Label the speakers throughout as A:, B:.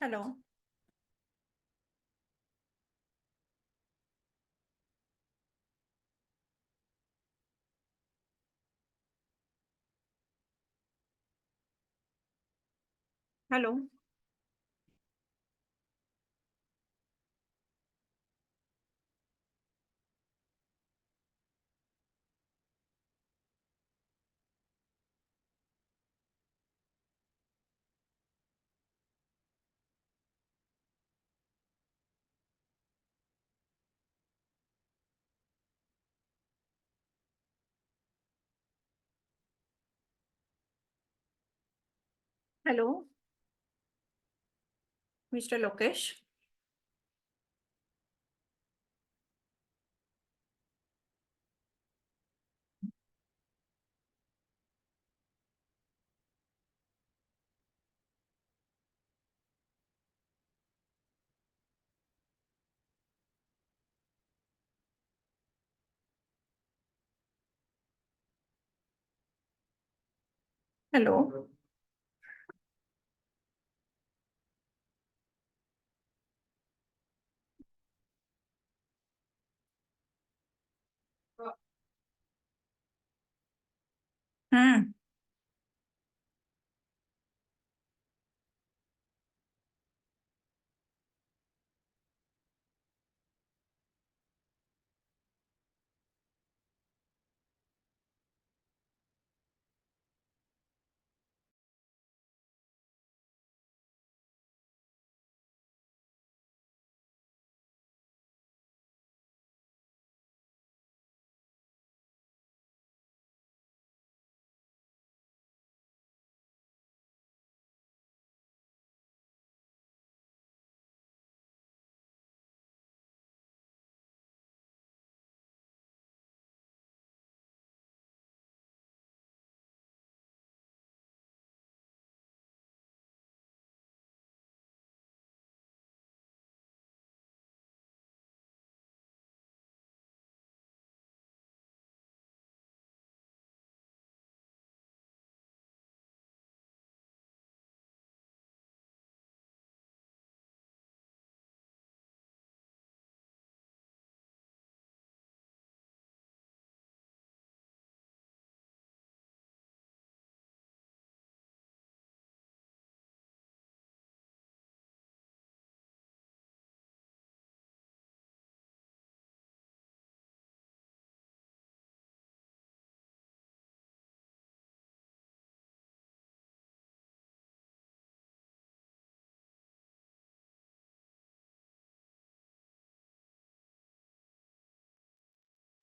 A: Hello. Hello. Hello. Mr. Lokesh. Hello. Hmm.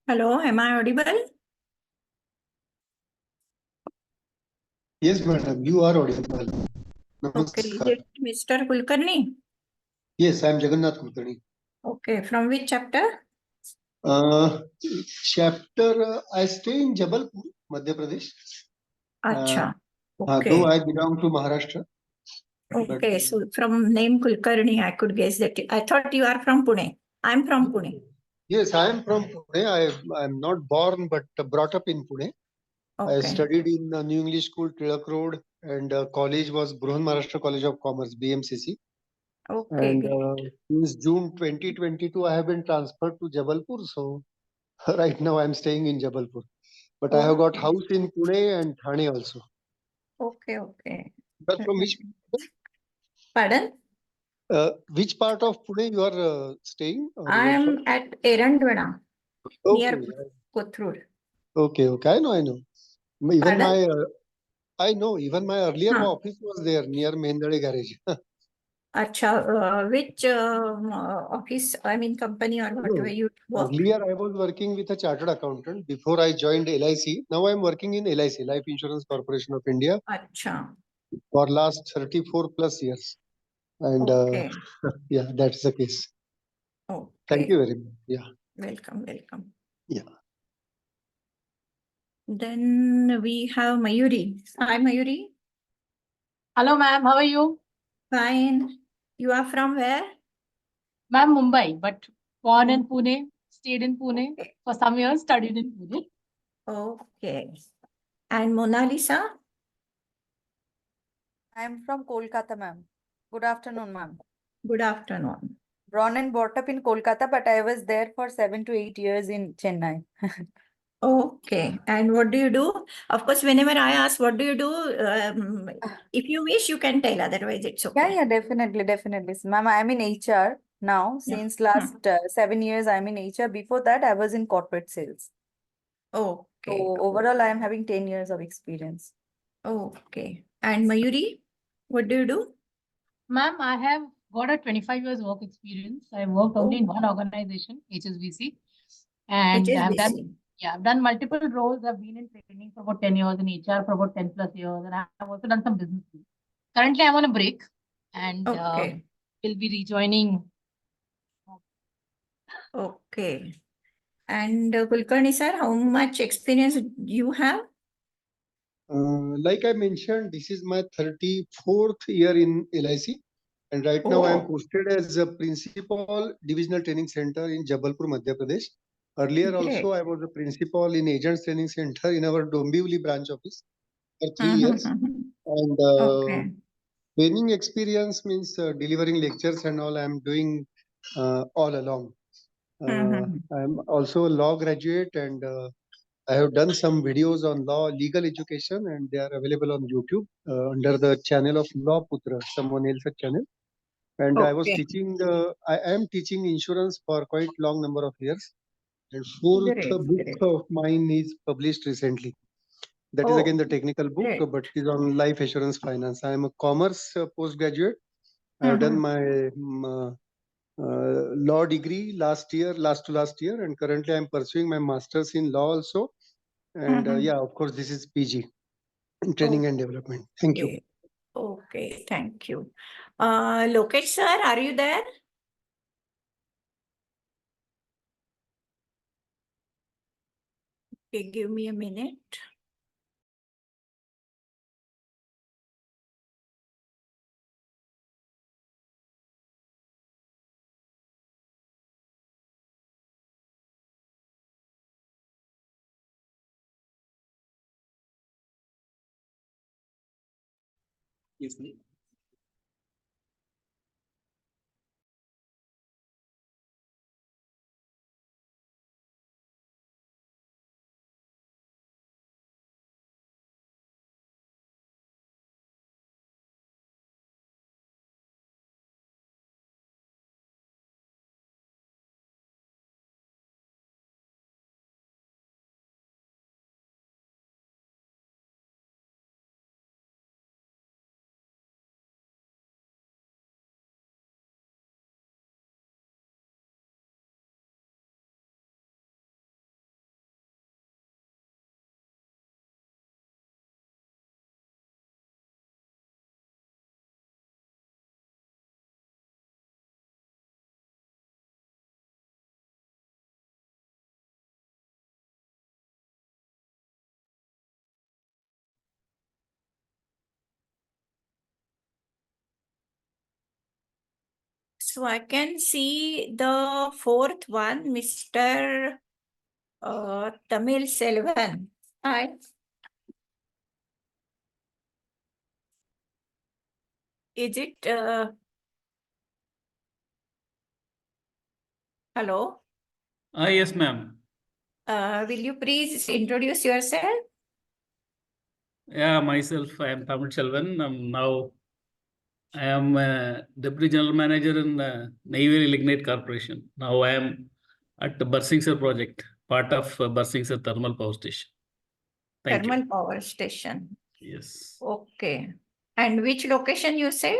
A: Hello. Am I audible?
B: Yes, madam, you are audible.
A: Okay. Is
B: Namaskar.
A: it Mr. Kulkarni?
B: Yes, I am Jagannath Kulkarni.
A: Okay. From which chapter?
B: I stay in Jabalpur, Madhya Pradesh.
A: Acha.
B: Though
A: Okay.
B: I belong to Maharashtra.
A: Okay. So from name Kulkarni, I could guess that. I thought you are from Pune. I'm from Pune.
B: Yes, I am from Pune. I am not born but brought up in Pune. I
A: Okay.
B: studied in New English School, Tilak Road, and college was Bruhan Maharashtra College of Commerce, BMCC.
A: Okay.
B: And
A: Great.
B: since June 2022, I have been transferred to Jabalpur. So right now I am staying in Jabalpur. But I have got
A: Okay.
B: house in Pune and Thane also.
A: Okay. Okay.
B: But from
A: Pardon?
B: which part of Pune you are staying or
A: I
B: you are from?
A: am at Erandvana, near
B: Okay,
A: Kothur.
B: okay. I know. Even
A: Pardon?
B: I know. Even my earlier
A: Huh.
B: office was there near Mendale Garage.
A: Acha, which office, I mean company or whatever
B: No.
A: you work?
B: Earlier, I was working with a chartered accountant before I joined LIC. Now I'm working in LIC, Life Insurance Corporation of India,
A: Acha,
B: for last 34 plus years. And
A: okay,
B: yeah, that's the case. Thank
A: okay.
B: you very much. Yeah.
A: Welcome.
B: Yeah.
A: Then we have Mayuri. Hi, Mayuri.
C: Hello, ma'am. How are you?
A: Fine. You are from where?
C: Ma'am, Mumbai, but born in Pune, stayed in Pune
A: Okay.
C: for some years, studied in Pune.
A: Okay. And Mona Lisa?
D: I am from Kolkata, ma'am. Good afternoon, ma'am.
A: Good afternoon.
D: Born and brought up in Kolkata, but I was there for 7 to 8 years in Chennai.
A: Okay. And what do you do? Of course, whenever I ask, what do you do? If you wish, you can tell. Otherwise, it's
D: Yeah,
A: okay.
D: yeah, definitely. So, ma'am, I'm in HR now.
A: Yeah.
D: Since last 7 years, I'm in HR. Before that, I was in corporate sales. So
A: Okay.
D: overall, I'm having 10 years of experience.
A: Okay. And Mayuri, what do you do?
C: Ma'am, I have got a 25 years work experience. I worked only in
A: Oh.
C: one organization, HSBC, and
A: HSBC.
C: I've done multiple roles. I've been in training for about 10 years, in HR for about 10 plus years, and I've also done some business. Currently, I'm on a break and
A: Okay.
C: will be rejoining.
A: Okay. And Kulkarni sir, how much experience you have?
B: Like I mentioned, this is my 34th year in LIC. And right now I am
A: Oh.
B: posted as a principal divisional training center in Jabalpur, Madhya Pradesh. Earlier
A: Great.
B: also I was a principal in agents training center in our Dombivli branch office for 3 years. And
A: Okay.
B: training experience means delivering lectures and all I'm doing all along. I'm also a law graduate and I have done some videos on law, legal education, and they are available on YouTube under the channel of Law Putra, someone else's channel. And I was
A: Okay.
B: teaching, I am teaching insurance for quite long number of years. And fourth
A: Great.
B: book of mine is published recently. That is
A: Oh,
B: again the technical book,
A: great.
B: but it is on life assurance finance. I am a commerce postgraduate. I have done my law degree last year, last year, and currently I'm pursuing my master's in law also. And yeah, of course, this is PG in training and development. Thank you.
A: Okay, thank you. Lokesh sir, are you there? Okay, give me a minute.
E: Yes, ma'am.
A: So I can see the fourth one, Mr. Tamil Selvan. Hi. Is it hello?
E: Yes, ma'am.
A: Will you please introduce yourself?
E: Yeah, myself, I am Tamil Selvan. I am Deputy General Manager in Neyveli Lignite Corporation. Now I am at the Barsingsar project, part of Barsingsar Thermal Power Station. Thank you.
A: Thermal power station.
E: Yes.
A: Okay. And which location you say?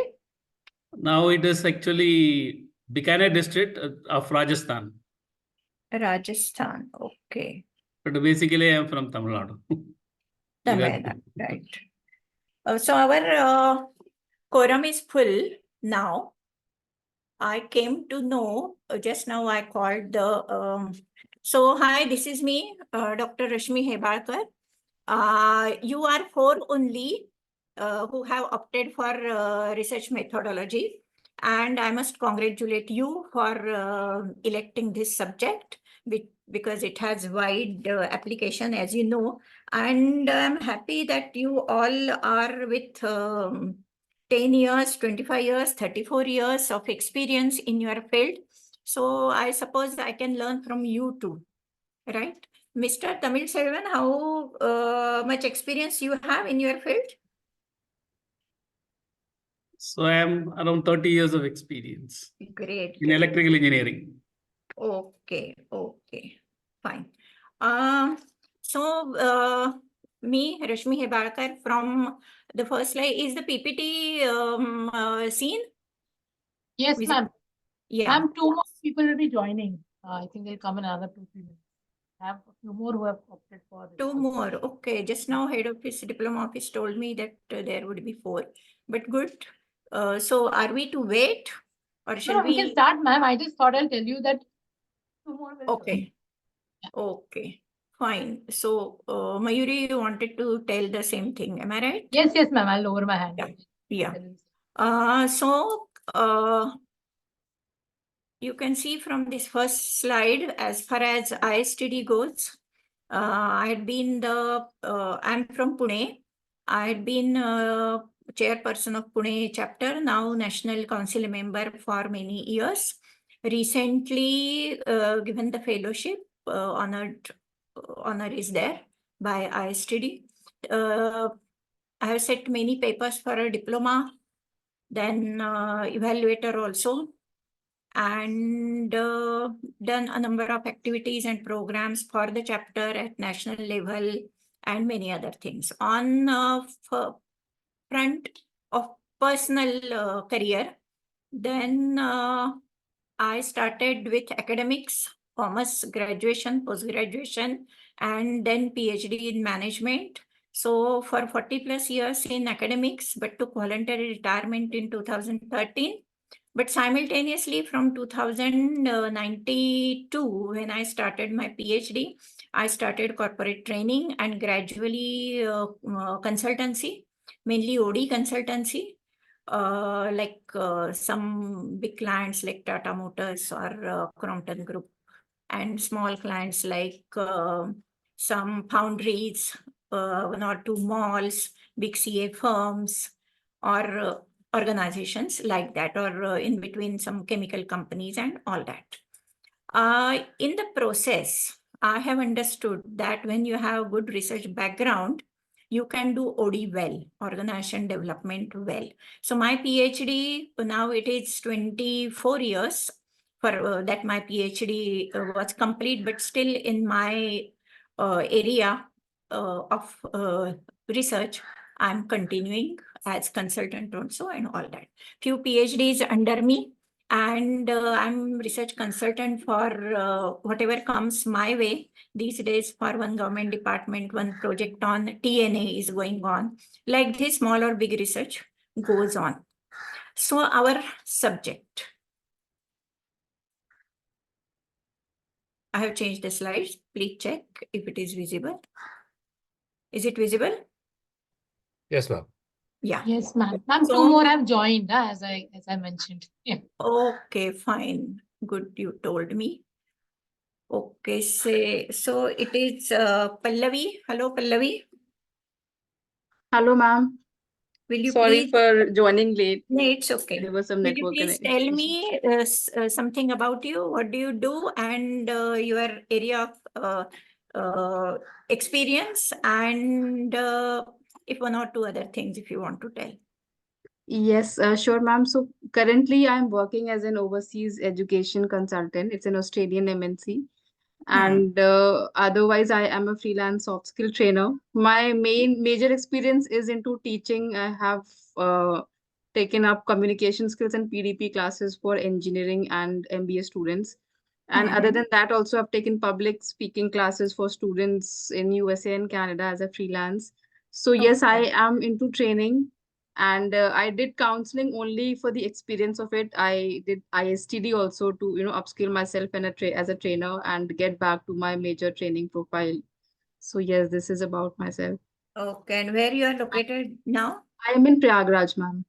E: Now it is actually Bikaner district of Rajasthan.
A: Rajasthan. Okay.
E: But basically I am from Tamil Nadu.
A: Tamil Nadu, right. So our quorum is full now. I came to know, just now I called the, so hi, this is me, Dr. Rashmi Hebalkar. You are four only who have opted for research methodology. And I must congratulate you for electing this subject because it has wide application, as you know. And I'm happy that you all are with 10 years, 25 years, 34 years of experience in your field. So I suppose I can learn from you too, right? Mr. Tamil Selvan, how much experience you have in your field?
E: So I am around 30 years of experience
A: Great.
E: in
A: great.
E: electrical engineering.
A: Okay, fine. So me, Rashmi Hebalkar from the first slide is the PPT seen?
C: Yes,
A: Is it-
C: ma'am.
A: Yeah.
C: Ma'am, 2 more people will be joining. I think they'll come in another 2-3 minutes. I have a few more who have opted for this.
A: 2 more. Okay. Just now, head office, diploma office told me that there would be 4. But good. So are we to wait or shall
C: No, we can start, ma'am. I just thought I'll tell you that 2 more will join.
A: Okay. Okay. Fine. So Mayuri, you wanted to tell the same thing. Am I right?
C: Yes, ma'am. I'll lower my hand.
A: Yeah. Yeah. So you can see from this first slide, as far as ISTD goes, I had been I'm from Pune. I had been chairperson of Pune chapter, now National Council member for many years. Recently given the fellowship, honor is there by ISTD. I have set many papers for a diploma, then evaluator also, and done a number of activities and programs for the chapter at national level and many other things. On front of personal career, then I started with academics, commerce graduation, post-graduation, and then PhD in management. So for 40 plus years in academics, but took voluntary retirement in 2013. But simultaneously from 2092, when I started my PhD, I started corporate training and gradually consultancy, mainly OD consultancy, like some big clients like Tata Motors or Crompton Group, and small clients like some foundries, 1 or 2 malls, big CA firms, or organizations like that, or in between some chemical companies and all that. In the process, I have understood that when you have good research background, you can do OD well, organization development well. So my PhD, now it is 24 years for that my PhD was complete, but still in my area of research, I'm continuing as consultant also and all that. Few PhDs under me, and I'm research consultant for whatever comes my way. These days for one government department, one project on TNA is going on. Like this, small or big research goes on. So our subject. I have changed the slides. Please check if it is visible. Is it visible?
F: Yes, ma'am.
A: Yeah.
C: Yes, ma'am. Ma'am,
A: So-
C: 2 more have joined, as I mentioned. Yeah.
A: Okay, fine. Good, you told me. Okay, so it is Pallavi. Hello, Pallavi.
G: Hello, ma'am.
A: Will you
G: Sorry
A: please?
G: for joining late.
A: No, it's okay.
G: There was some
A: Will you
G: network
A: please
G: connection
A: tell
G: issues.
A: me something about you? What do you do, and your area of experience, and if 1 or 2 other things if you want to tell.
G: Yes, sure, ma'am. So currently I'm working as an overseas education consultant. It's an Australian MNC. And otherwise I am a freelance soft skill trainer. My major experience is into teaching. I have taken up communication skills and PDP classes for engineering and MBA students. And other than that, also I've taken public speaking classes for students in USA and Canada as a freelance. So yes, I
A: Okay.
G: am into training, and I did counseling only for the experience of it. I did ISTD also to upskill myself in as a trainer and get back to my major training profile. So yes, this is about myself.
A: Okay, and where you are located now?
G: I am in Prayagraj, ma'am,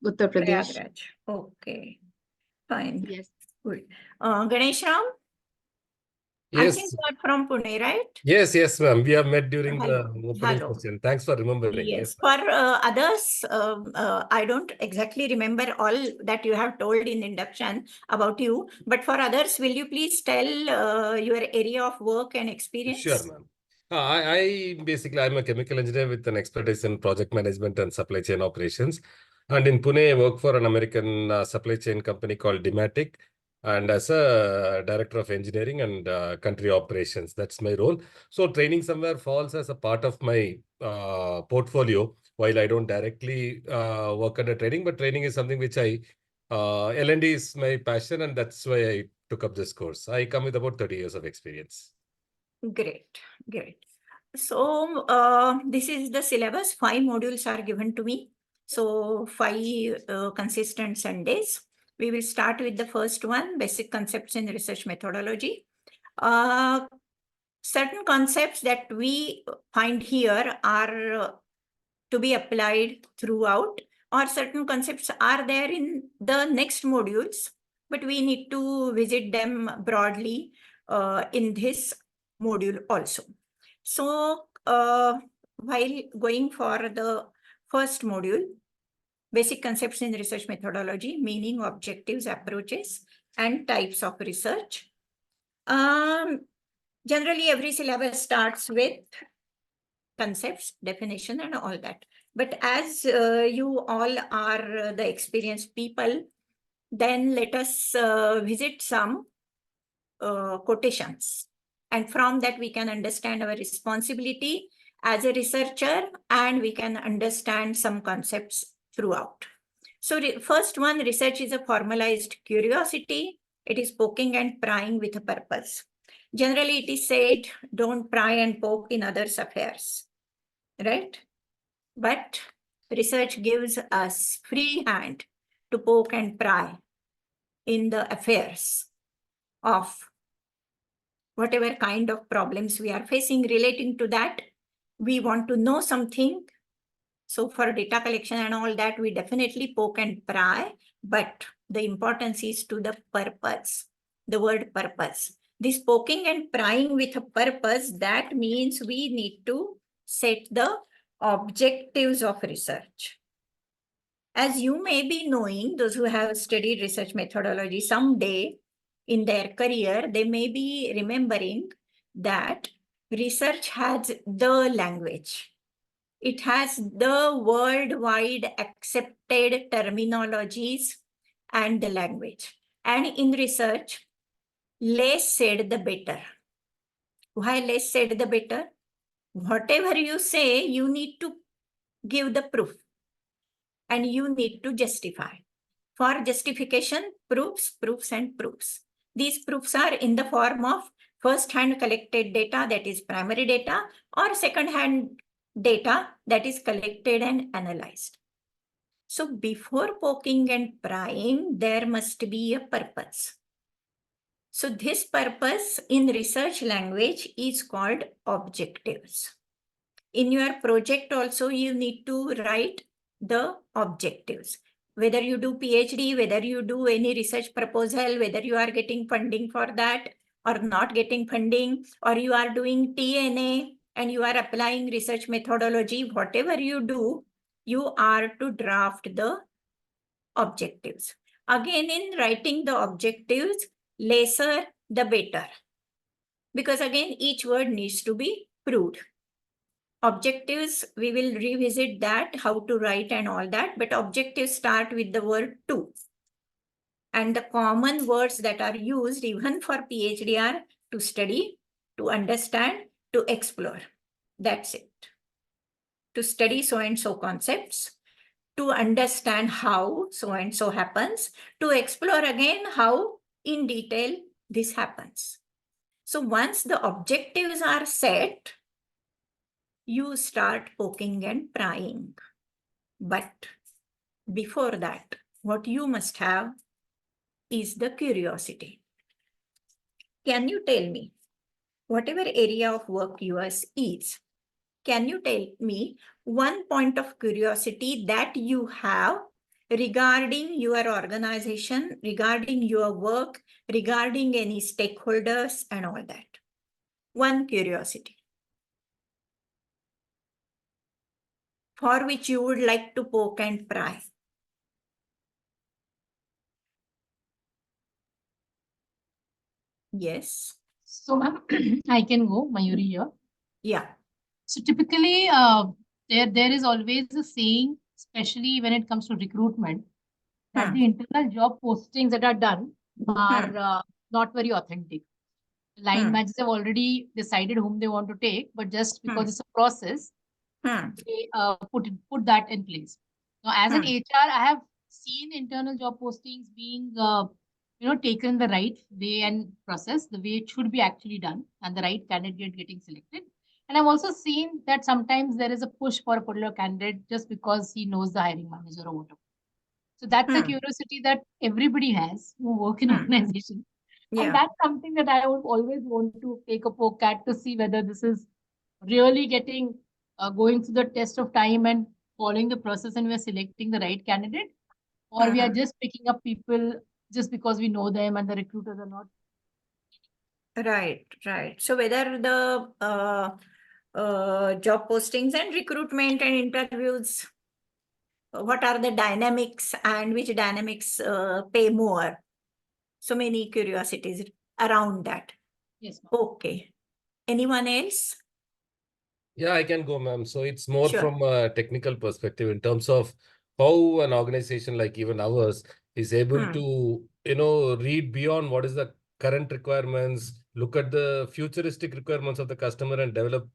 G: Uttar Pradesh.
A: Prayagraj. Okay, fine.
G: Yes.
A: Good. Ganesh Ram? I
F: Yes.
A: think you are from Pune, right?
F: Yes, ma'am. We have met during the
A: Hello.
F: opening
A: Hello.
F: session. Thanks for remembering.
A: Yes,
F: ma'am.
A: for others, I don't exactly remember all that you have told in induction about you, but for others, will you please tell your area of work and experience?
F: Sure, ma'am. I'm a chemical engineer with an expertise in project management and supply chain operations. And in Pune, I work for an American supply chain company called Dematic, and as a director of engineering and country operations. That's my role. So training somewhere falls as a part of my portfolio, while I don't directly work under training, but training is something which L&D is my passion, and that's why I took up this course. I come with about 30 years of experience.
A: Great, great. So this is the syllabus. 5 modules are given to me. So 5 consistent Sundays. We will start with the first one, basic concepts in research methodology. Certain concepts that we find here are to be applied throughout, or certain concepts are there in the next modules, but we need to visit them broadly in this module also. So while going for the first module, basic concepts in research methodology, meaning, objectives, approaches, and types of research. Generally, every syllabus starts with concepts, definition, and all that. But as you all are the experienced people, then let us visit some quotations. And from that, we can understand our responsibility as a researcher, and we can understand some concepts throughout. So first one, research is a formalized curiosity. It is poking and prying with a purpose. Generally, it is said, don't pry and poke in others' affairs, right? But research gives us free hand to poke and pry in the affairs of whatever kind of problems we are facing. Relating to that, we want to know something. So for data collection and all that, we definitely poke and pry, but the importance is to the purpose, the word purpose. This poking and prying with a purpose, that means we need to set the objectives of research. As you may be knowing, those who have studied research methodology, someday in their career, they may be remembering that research has the language. It has the worldwide accepted terminologies and the language. And in research, less said the better. Why less said the better? Whatever you say, you need to give the proof and you need to justify. For justification, proofs, proofs, and proofs. These proofs are in the form of first-hand collected data, that is primary data, or second-hand data that is collected and analyzed. So before poking and prying, there must be a purpose. So this purpose in research language is called objectives. In your project also, you need to write the objectives. Whether you do PhD, whether you do any research proposal, whether you are getting funding for that or not getting funding, or you are doing TNA and you are applying research methodology, whatever you do, you are to draft the objectives. Again, in writing the objectives, lesser the better. Because again, each word needs to be proved. Objectives, we will revisit that, how to write and all that, but objectives start with the word to. And the common words that are used even for PhD are to study, to understand, to explore. That's it. To study so and so concepts, to understand how so and so happens, to explore again how in detail this happens. So once the objectives are set, you start poking and prying. But before that, what you must have is the curiosity. Can you tell me, whatever area of work yours is, can you tell me one point of curiosity that you have regarding your organization, regarding your work, regarding any stakeholders and all that? one curiosity for which you would like to poke and pry. Yes.
C: So, ma'am, I can go, Mayuri here.
A: Yeah.
C: So typically, there is always a saying, especially when it comes to recruitment, that the internal job postings that are done are not very authentic. Line managers have already decided whom they want to take, but just because it's a process, they put that in place. Now, as an HR, I have seen internal job postings being taken the right way and process, the way it should be actually done, and the right candidate getting selected. And I've also seen that sometimes there is a push for a particular candidate just because he knows the hiring manager or whatever. So that's a curiosity that everybody has who work in organization. And that's something that I would always want to take a poke at to see whether this is really getting going through the test of time and following the process and we're selecting the right candidate, or we are just picking up people just because we know them and the recruiters are not.
A: Right, right. So whether the job postings and recruitment and interviews, what are the dynamics and which dynamics pay more? So many curiosities around that.
C: Yes, ma'am.
A: Okay. Anyone else?
F: Yeah, I can go, ma'am. So it's more
A: Sure.
F: from a technical perspective in terms of how an organization like even ours is able to, read beyond what is the current requirements, look at the futuristic requirements of the customer and develop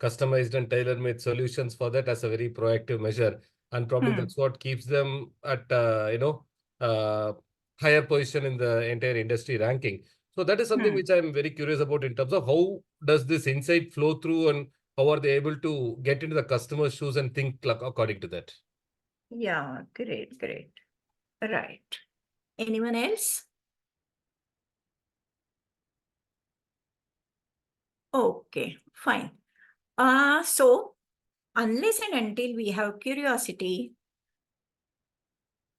F: customized and tailor-made solutions for that as a very proactive measure. And probably that's what keeps them at, higher position in the entire industry ranking. So that is something which I'm very curious about in terms of how does this insight flow through and how are they able to get into the customer's shoes and think according to that?
A: Yeah, great, great. Right. Anyone else? Okay, fine. So unless and until we have curiosity,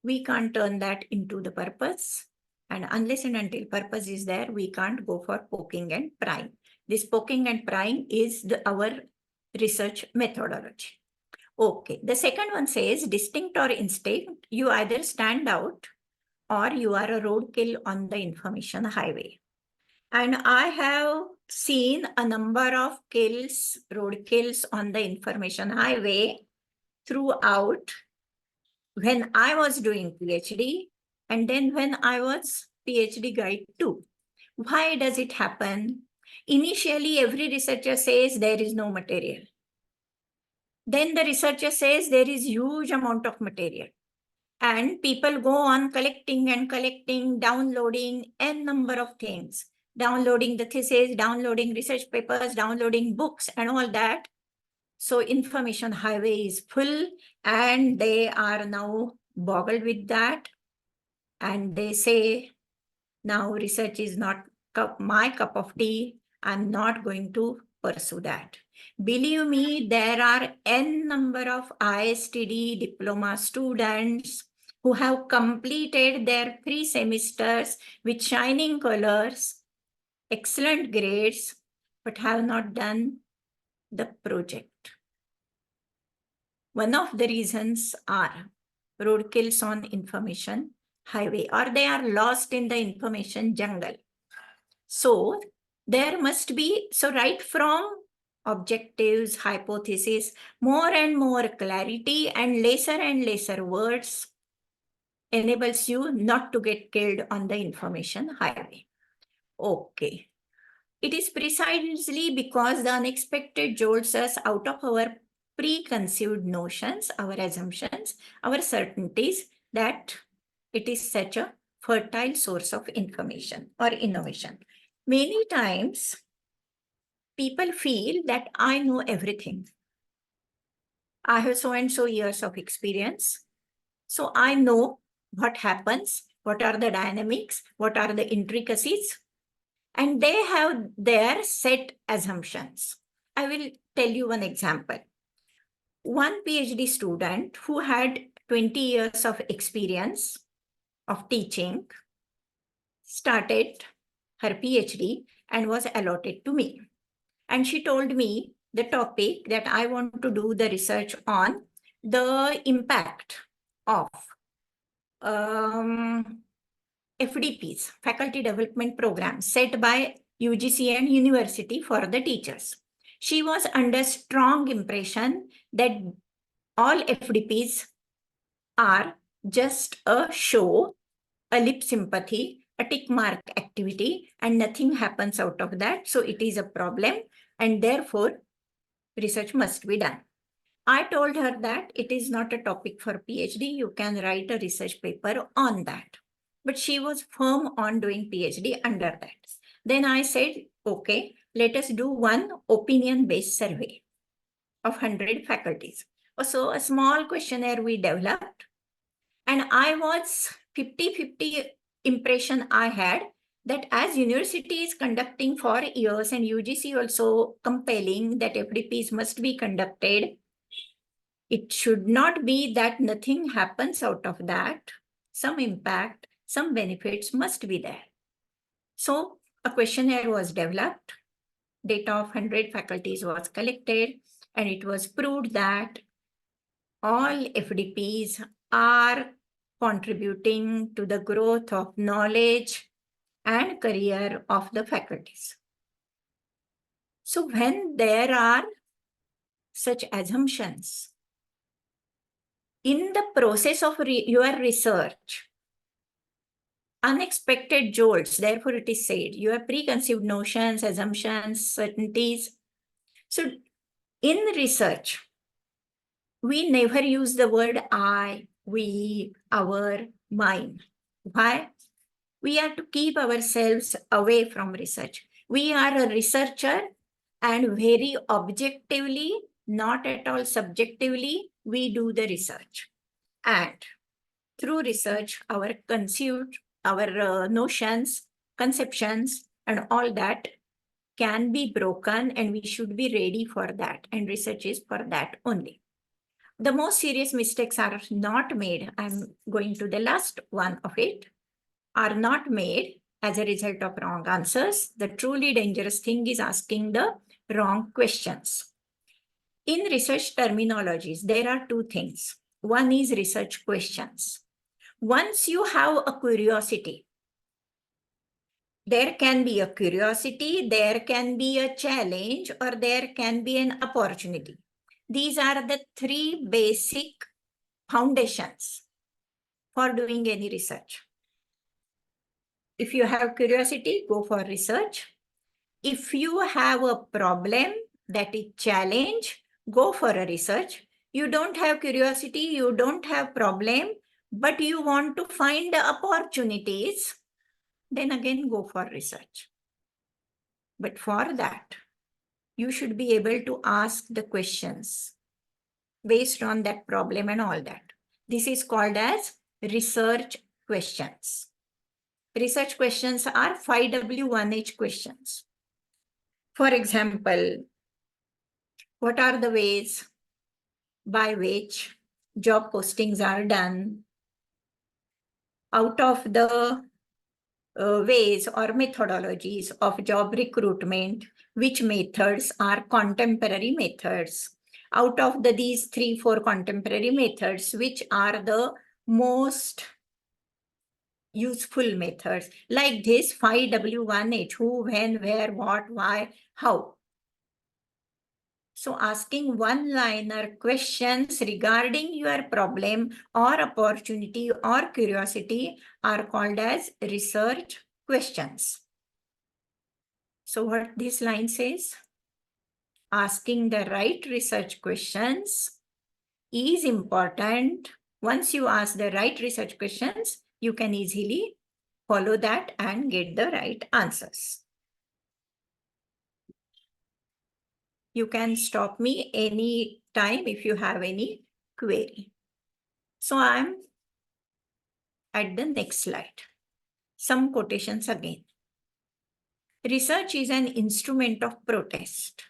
A: we can't turn that into the purpose. And unless and until purpose is there, we can't go for poking and prying. This poking and prying is our research methodology. Okay, the second one says distinct or instinct, you either stand out or you are a roadkill on the information highway. And I have seen a number of roadkills on the information highway throughout when I was doing PhD and then when I was PhD guide too. Why does it happen? Initially, every researcher says there is no material. Then the researcher says there is huge amount of material. And people go on collecting and collecting, downloading n number of things, downloading the thesis, downloading research papers, downloading books and all that. So information highway is full and they are now boggled with that. And they say, now research is not my cup of tea. I'm not going to pursue that. Believe me, there are n number of ISTD diploma students who have completed their 3 semesters with shining colors, excellent grades, but have not done the project. One of the reasons are roadkills on information highway, or they are lost in the information jungle. So there must be, so right from objectives, hypothesis, more and more clarity and lesser words enables you not to get killed on the information highway. Okay. It is precisely because the unexpected jolts us out of our preconceived notions, our assumptions, our certainties, that it is such a fertile source of information or innovation. Many times, people feel that I know everything. I have so and so years of experience. So I know what happens, what are the dynamics, what are the intricacies, and they have their set assumptions. I will tell you one example. One PhD student who had 20 years of experience of teaching started her PhD and was allotted to me. And she told me the topic that I want to do the research on the impact of FDPs, Faculty Development Programs, set by UGC and university for the teachers. She was under strong impression that all FDPs are just a show, a lip sympathy, a tick mark activity, and nothing happens out of that. So it is a problem, and therefore research must be done. I told her that it is not a topic for PhD. You can write a research paper on that. But she was firm on doing PhD under that. Then I said, okay, let us do one opinion-based survey of 100 faculties. So a small questionnaire we developed. And I was 50-50 impression I had that as university is conducting for years and UGC also compelling that FDPs must be conducted, it should not be that nothing happens out of that. Some impact, some benefits must be there. So a questionnaire was developed, data of 100 faculties was collected, and it was proved that all FDPs are contributing to the growth of knowledge and career of the faculties. So when there are such assumptions in the process of your research, unexpected jolts, therefore it is said, you have preconceived notions, assumptions, certainties. So in research, we never use the word I, we, our, mine. Why? We have to keep ourselves away from research. We are a researcher, and very objectively, not at all subjectively, we do the research. And through research, our notions, conceptions, and all that can be broken, and we should be ready for that. And research is for that only. The most serious mistakes are not made. I'm going to the last one of it. Are not made as a result of wrong answers. The truly dangerous thing is asking the wrong questions. In research terminologies, there are two things. One is research questions. Once you have a curiosity, there can be a curiosity, there can be a challenge, or there can be an opportunity. These are the three basic foundations for doing any research. If you have curiosity, go for research. If you have a problem that is challenge, go for a research. You don't have curiosity, you don't have problem, but you want to find the opportunities, then again go for research. But for that, you should be able to ask the questions based on that problem and all that. This is called as research questions. Research questions are 5W1H questions. For example, what are the ways by which job postings are done? Out of the ways or methodologies of job recruitment, which methods are contemporary methods? Out of these 3-4 contemporary methods, which are the most useful methods? Like this 5W1H, who, when, where, what, why, how. So asking one-liner questions regarding your problem or opportunity or curiosity are called as research questions. So what this line says? Asking the right research questions is important. Once you ask the right research questions, you can easily follow that and get the right answers. You can stop me any time if you have any query. So I'm at the next slide. Some quotations again. Research is an instrument of protest.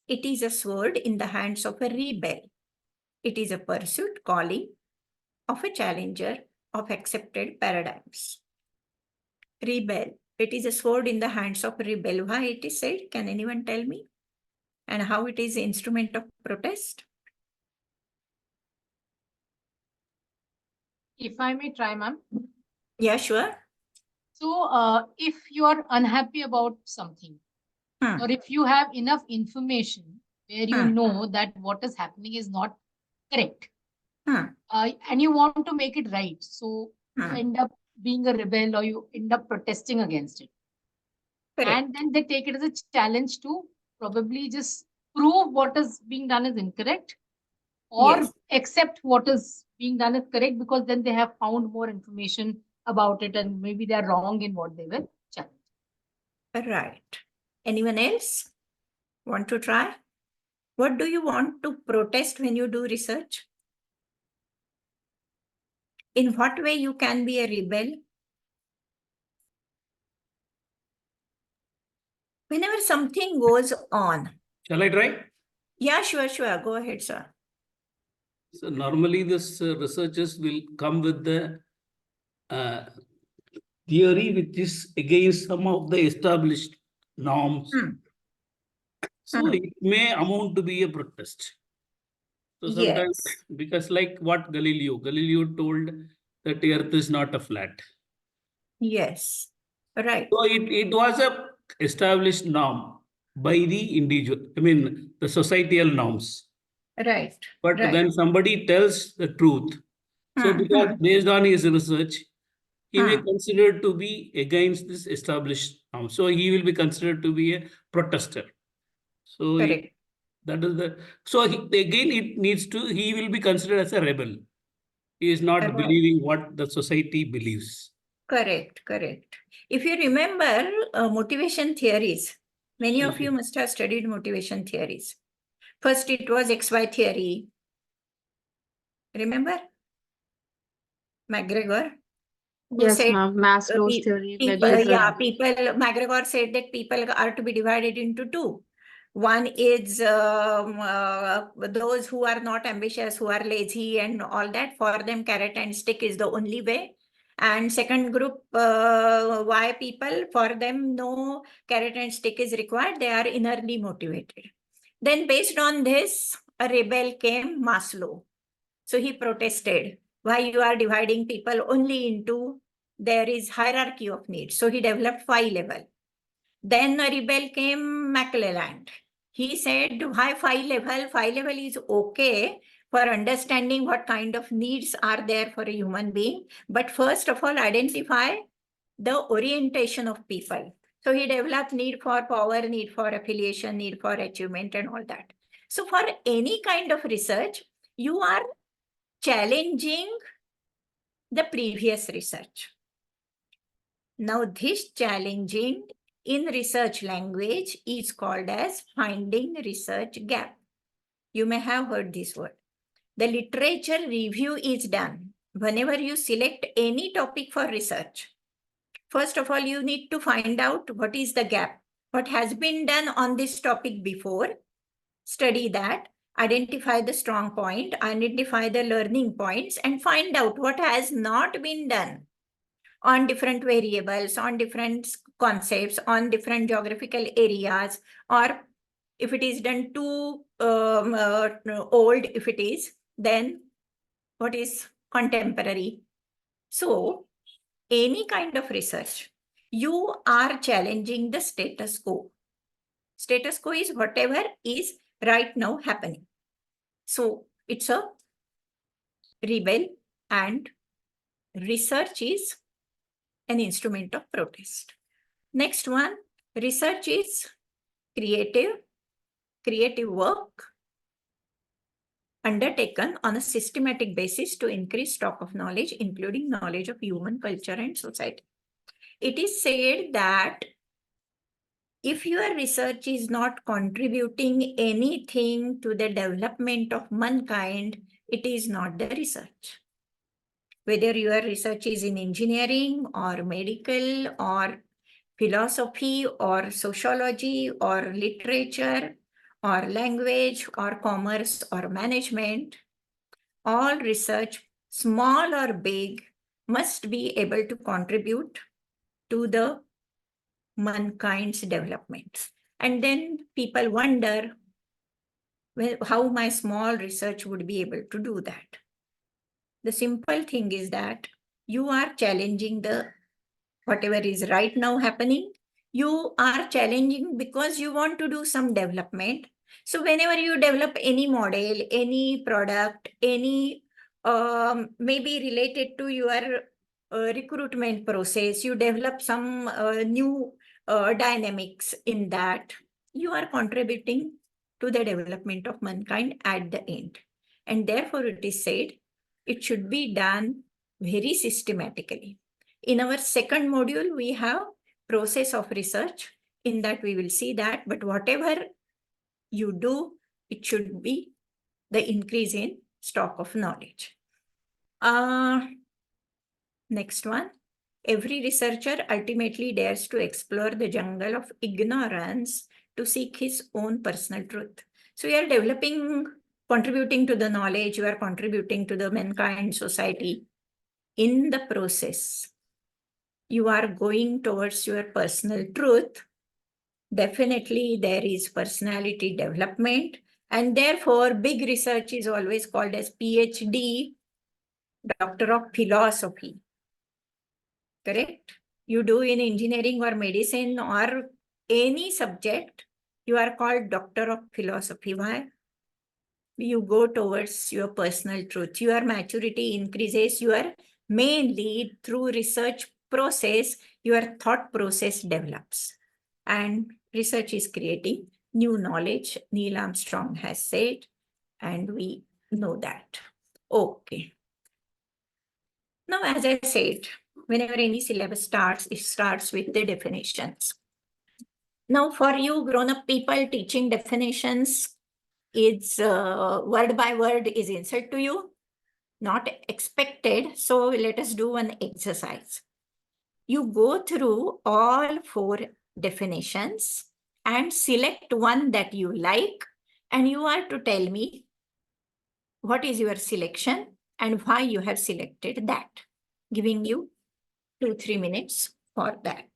A: It is a sword in the hands of a rebel. It is a pursuit calling of a challenger of accepted paradigms. Rebel. It is a sword in the hands of a rebel. Why it is said? Can anyone tell me? and how it is instrument of protest?
C: If I may try, ma'am.
A: Yeah, sure.
C: So if you are unhappy about something, or if you have enough information where you know that what is happening is not correct, and you want to make it right, so you end up being a rebel or you end up protesting against it.
A: Correct.
C: And then they take it as a challenge to probably just prove what is being done is incorrect, or
A: Yes.
C: accept what is being done is correct, because then they have found more information about it and maybe they are wrong in what they will challenge.
A: Right. Anyone else want to try? What do you want to protest when you do research? In what way you can be a rebel? Whenever something goes on.
E: Shall I try?
A: Yeah, sure. Go ahead, sir.
E: So normally this researchers will come with the theory which is against some of the established norms. So it may amount to be a protest. So sometimes,
A: Yes.
E: because like what Galileo told that the earth is not a flat.
A: Yes. Right.
E: So it was a established norm by the individual, the societal norms.
A: Right.
E: But
A: right.
E: when somebody tells the truth, so because based on his research, he may consider to be against this established norm. So he will be considered to be a protester. So
A: Correct.
E: that is the, so again it needs to, he will be considered as a rebel. He is not
A: Right.
E: believing what the society believes.
A: Correct. If you remember motivation theories, many of you must have studied motivation theories. First, it was XY theory. Remember? McGregor? Who
G: Yes,
A: said
G: ma'am. Maslow's theory,
A: people,
G: Medvedev.
A: McGregor said that people are to be divided into two. One is those who are not ambitious, who are lazy and all that. For them, carrot and stick is the only way. And second group, Y people, for them, no carrot and stick is required. They are innerly motivated. Then based on this, a rebel came, Maslow. So he protested. Why you are dividing people only into, there is hierarchy of needs. So he developed 5 level. Then a rebel came, McClelland. He said, why 5 level? 5 level is okay for understanding what kind of needs are there for a human being. But first of all, identify the orientation of people. So he developed need for power, need for affiliation, need for achievement and all that. So for any kind of research, you are challenging the previous research. Now this challenging in research language is called as finding research gap. You may have heard this word. The literature review is done whenever you select any topic for research. First of all, you need to find out what is the gap. What has been done on this topic before, study that, identify the strong point, identify the learning points, and find out what has not been done on different variables, on different concepts, on different geographical areas, or if it is done too old, if it is, then what is contemporary. So any kind of research, you are challenging the status quo. Status quo is whatever is right now happening. So it's a rebel, and research is an instrument of protest. Next one, research is creative work undertaken on a systematic basis to increase stock of knowledge, including knowledge of human culture and society. It is said that if your research is not contributing anything to the development of mankind, it is not the research. Whether your research is in engineering or medical or philosophy or sociology or literature or language or commerce or management, all research, small or big, must be able to contribute to the mankind's development. And then people wonder, how my small research would be able to do that. The simple thing is that you are challenging the whatever is right now happening. You are challenging because you want to do some development. So whenever you develop any model, any product, any maybe related to your recruitment process, you develop some new dynamics in that, you are contributing to the development of mankind at the end. And therefore it is said it should be done very systematically. In our second module, we have process of research. In that we will see that, but whatever you do, it should be the increase in stock of knowledge. Next one. Every researcher ultimately dares to explore the jungle of ignorance to seek his own personal truth. So you are developing, contributing to the knowledge, you are contributing to the mankind society. In the process, you are going towards your personal truth. Definitely there is personality development, and therefore big research is always called as PhD, Doctor of Philosophy. Correct? You do in engineering or medicine or any subject, you are called Doctor of Philosophy. Why? You go towards your personal truth. Your maturity increases. Your mainly through research process, your thought process develops. And research is creating new knowledge, Neil Armstrong has said, and we know that. Okay. Now, as I said, whenever any syllabus starts, it starts with the definitions. Now, for you grown-up people, teaching definitions is word by word is insert to you, not expected. So let us do one exercise. You go through all 4 definitions and select one that you like, and you are to tell me what is your selection and why you have selected that. Giving you 2-3 minutes for that.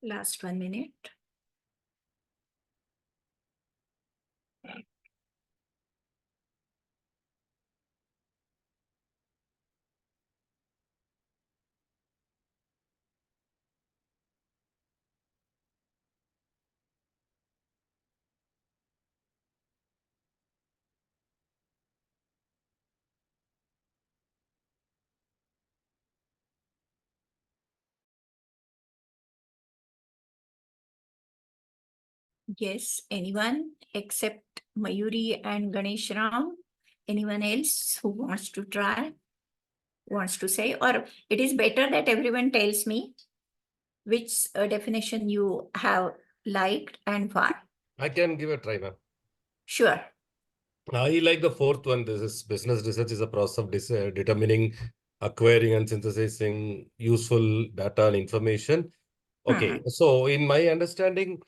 A: Last 1 minute. Yes, anyone except Mayuri and Ganesh Ram? Anyone else who wants to try, wants to say? Or it is better that everyone tells me which definition you have liked and why.
F: I can give a try, ma'am.
A: Sure.
F: I like the 4th one. This is business research is a process of determining, acquiring and synthesizing useful data and information. Okay, so in my understanding,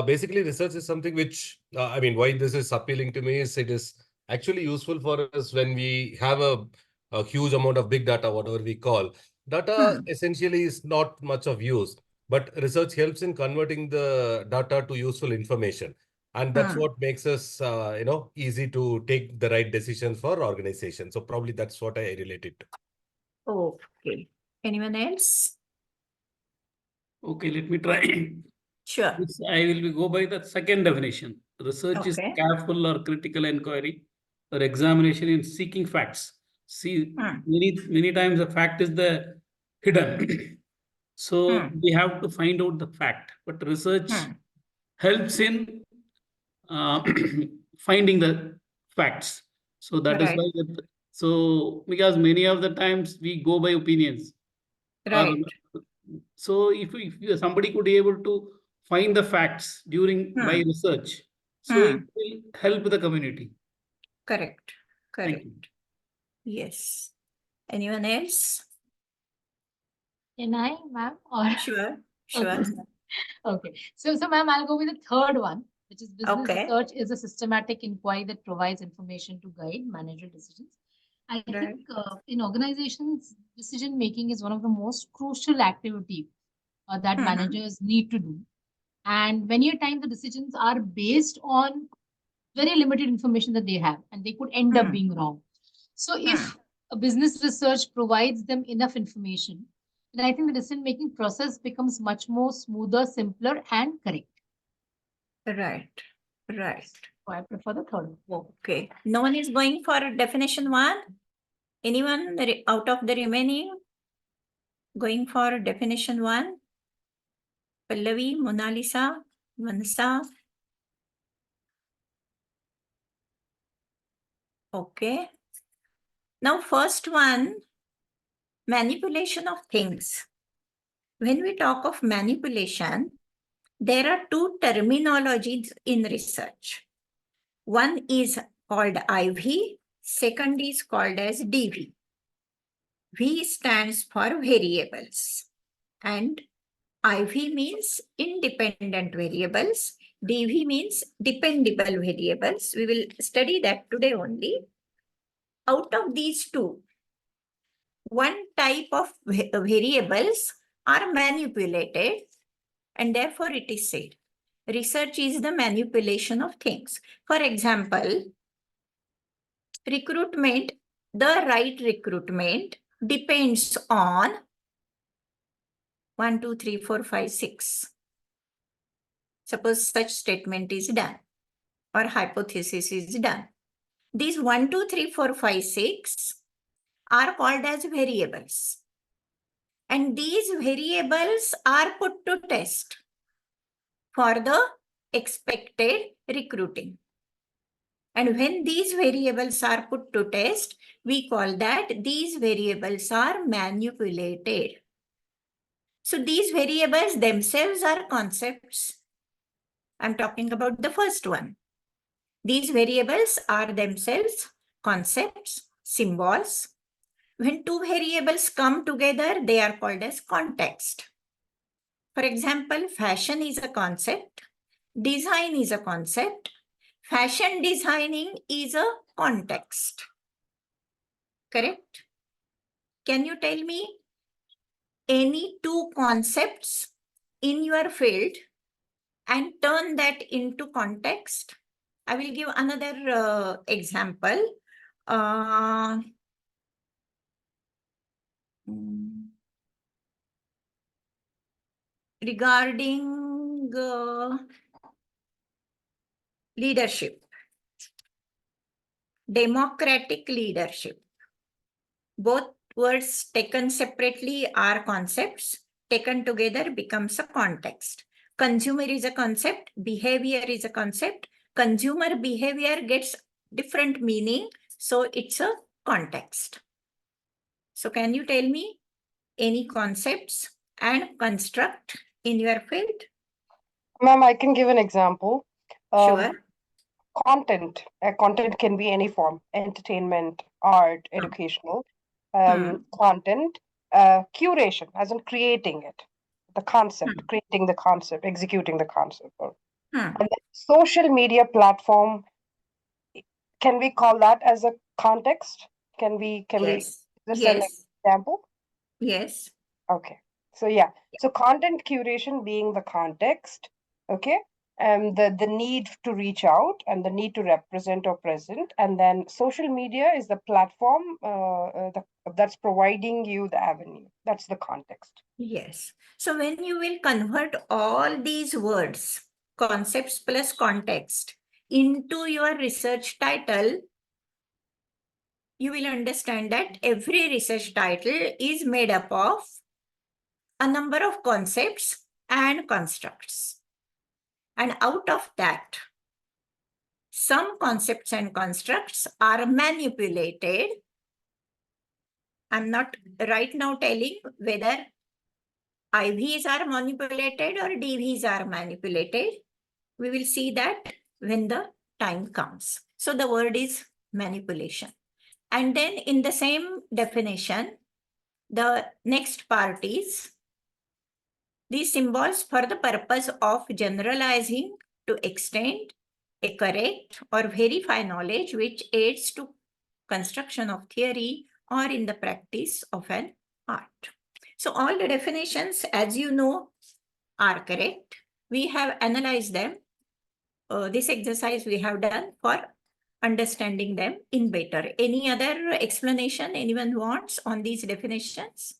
F: basically research is something which, I mean, why this is appealing to me is it is actually useful for us when we have a huge amount of big data, whatever we call. Data essentially is not much of use, but research helps in converting the data to useful information. And that's what makes us, easy to take the right decisions for organization. So probably that's what I relate it to.
A: Okay. Anyone else?
E: Okay, let me try.
A: Sure.
E: This I will go by the second definition. Research is
A: Okay.
E: careful or critical inquiry or examination in seeking facts. See, many times the fact is the hidden. So we have to find out the fact. But research helps in uh, finding the facts. So that is
A: Right.
E: why. So because many of the times we go by opinions.
A: Right.
E: So if somebody could be able to find the facts during by research, so it will help the community.
A: Correct.
E: Thank
A: Correct.
E: you.
A: Yes. Anyone else?
C: Can I, ma'am? Or
A: Sure. Sure.
C: Okay. Okay. So ma'am, I'll go with the third one, which is business
A: Okay.
C: research is a systematic inquiry that provides information to guide managerial decisions. I think in organizations, decision making is one of the most crucial activity that managers need to do. And many a time the decisions are based on very limited information that they have, and they could end up being wrong. So if a business research provides them enough information, then I think the decision-making process becomes much more smoother, simpler, and correct.
A: Right. Right.
C: So I prefer the third one.
A: Okay. No one is going for definition 1? Anyone out of the remaining going for definition 1? Pallavi, Mona Lisa, Mansa. Okay. Now, first one, manipulation of things. When we talk of manipulation, there are two terminologies in research. One is called IV, second is called as DV. V stands for variables and IV means independent variables. DV means dependable variables. We will study that today only. Out of these two, one type of variables are manipulated, and therefore it is said research is the manipulation of things. For example, recruitment, the right recruitment depends on 1, 2, 3, 4, 5, 6. Suppose such statement is done or hypothesis is done. These 1, 2, 3, 4, 5, 6 are called as variables. And these variables are put to test for the expected recruiting. And when these variables are put to test, we call that these variables are manipulated. So these variables themselves are concepts. I'm talking about the first one. These variables are themselves concepts, symbols. When two variables come together, they are called as context. For example, fashion is a concept, design is a concept, fashion designing is a context. Correct? Can you tell me any two concepts in your field and turn that into context? I will give another example. Regarding leadership, democratic leadership. Both words taken separately are concepts, taken together becomes a context. Consumer is a concept, behavior is a concept. Consumer behavior gets different meaning, so it's a context. So can you tell me any concepts and construct in your field?
H: Ma'am, I can give an example.
A: Sure.
H: Content. Content can be any form: entertainment, art, educational. Content. Curation, as in creating it. The concept, creating the concept, executing the concept. And then social media platform, can we call that as a context? Can we
A: Yes.
H: this an example?
A: Yes.
H: Okay. So yeah. So content curation being the context. Okay. the need to reach out and the need to represent or present, and then social media is the platform that's providing you the avenue. That's the context.
A: Yes. So when you will convert all these words, concepts plus context, into your research title, you will understand that every research title is made up of a number of concepts and constructs. And out of that, some concepts and constructs are manipulated. I'm not right now telling whether IVs are manipulated or DVs are manipulated. We will see that when the time comes. So the word is manipulation. And then in the same definition, the next part is these symbols for the purpose of generalizing to extend a correct or verify knowledge which aids to construction of theory or in the practice of an art. So all the definitions, as you know, are correct. We have analyzed them. This exercise we have done for understanding them in better. Any other explanation anyone wants on these definitions?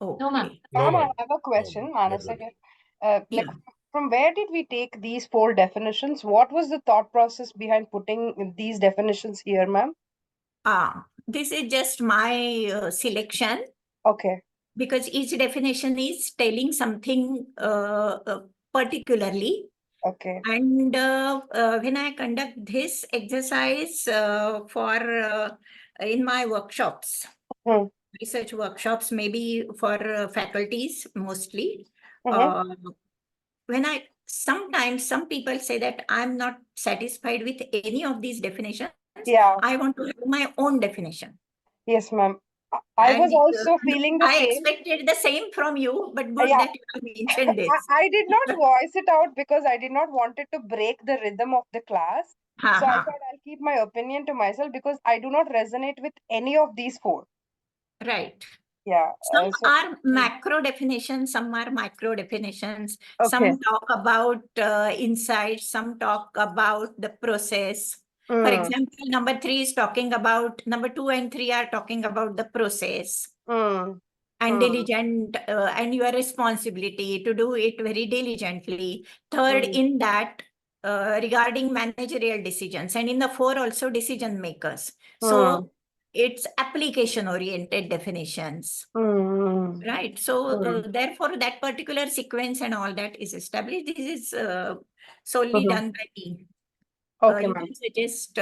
A: Okay.
C: No, ma'am.
H: Ma'am, I
F: ma'am.
H: have a question,
F: We're
H: Manasa.
F: good.
H: Like,
A: Yeah.
H: from where did we take these 4 definitions? What was the thought process behind putting these definitions here, ma'am?
A: This is just my selection
H: Okay.
A: because each definition is telling something particularly.
H: Okay.
A: And when I conduct this exercise in my workshops,
H: Hmm.
A: research workshops, maybe for faculties mostly,
H: Mhm.
A: when sometimes some people say that I'm not satisfied with any of these definitions.
H: Yeah.
A: I want to have my own definition.
H: Yes, ma'am. I was
A: And
H: also feeling the
A: I
H: same.
A: expected the same from you, but good
H: Yeah.
A: that you have mentioned this.
H: I did not voice it out because I did not want it to break the rhythm of the class. So I
A: Ha,
H: thought I'll keep my opinion to myself because I do not resonate with any of these 4.
A: right.
H: Yeah.
A: Some are macro definitions, some are micro definitions.
H: Okay.
A: Some talk about insights, some talk about the process. For
H: Mm.
A: example, number 3 is talking about, number 2 and 3 are talking about the process
H: Mm.
A: and
H: Mm.
A: diligent and your responsibility to do it very diligently. Third, in that, regarding managerial decisions, and in the 4 also decision makers. So it's application oriented definitions.
H: Mm.
A: Right. So therefore, that particular sequence and all that is established. This is solely done by me.
H: Okay,
A: You
H: ma'am.
A: can suggest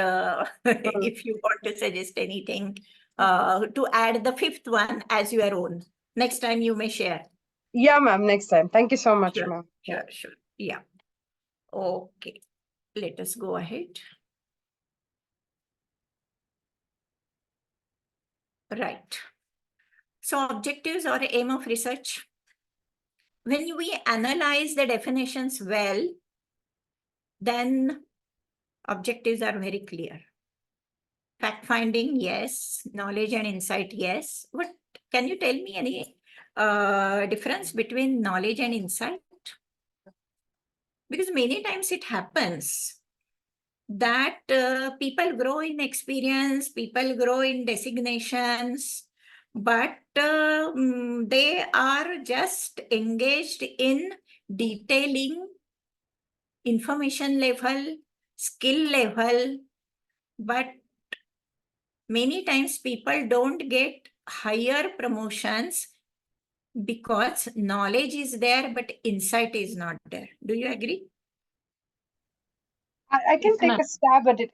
A: if you want to suggest anything to add the 5th one as your own. Next time you may share.
H: Yeah, ma'am. Next time. Thank you so much,
A: Sure.
H: ma'am.
A: Sure. Yeah. Okay. Let us go ahead. Right. So objectives or aim of research. When we analyze the definitions well, then objectives are very clear. Fact finding, yes. Knowledge and insight, yes. What can you tell me any difference between knowledge and insight? Because many times it happens that people grow in experience, people grow in designations, but they are just engaged in detailing information level, skill level, but many times people don't get higher promotions because knowledge is there, but insight is not there. Do you agree?
H: I can
C: Yes,
H: take
C: ma'am.
H: a stab at it.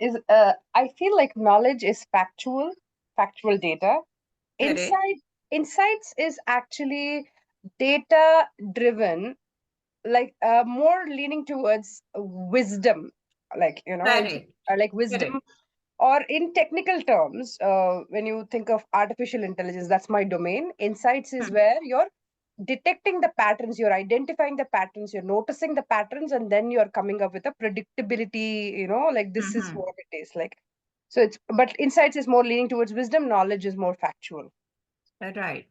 H: I feel like knowledge is factual data.
A: Correct.
H: Insights is actually data driven, like more leaning towards wisdom, like
A: Correct.
H: like wisdom.
A: Correct.
H: Or in technical terms, when you think of artificial intelligence, that's my domain. Insights is where you're detecting the patterns, you're identifying the patterns, you're noticing the patterns, and then you're coming up with a predictability, like this is what it is like. So but insights is more leaning towards wisdom, knowledge is more factual.
A: Right.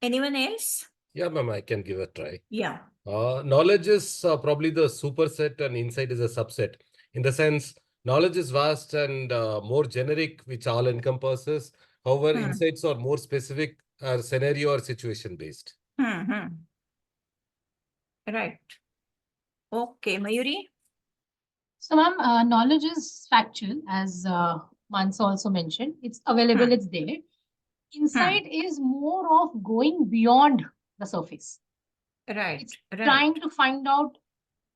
A: Anyone else?
F: Yeah, ma'am, I can give a try.
A: Yeah.
F: Knowledge is probably the superset and insight is a subset. In the sense, knowledge is vast and more generic, which all encompasses. However, insights are more specific, scenario or situation based.
A: Right. Okay, Mayuri?
C: So, ma'am, knowledge is factual, as Mansa also mentioned. It's available, it's there. Insight is more of going beyond the surface.
A: Right,
C: It's
A: right.
C: trying to find out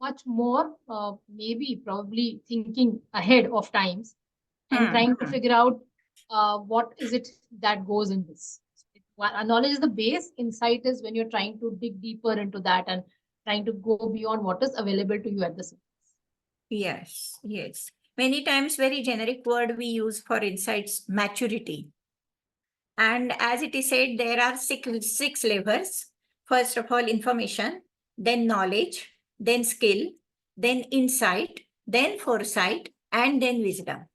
C: much more, maybe probably thinking ahead of times and trying to figure out what is it that goes in this. Knowledge is the base. Insight is when you're trying to dig deeper into that and trying to go beyond what is available to you at the surface.
A: Yes, yes. Many times very generic word we use for insights, maturity. And as it is said, there are six levels. First of all, information, then knowledge, then skill, then insight, then foresight, and then wisdom.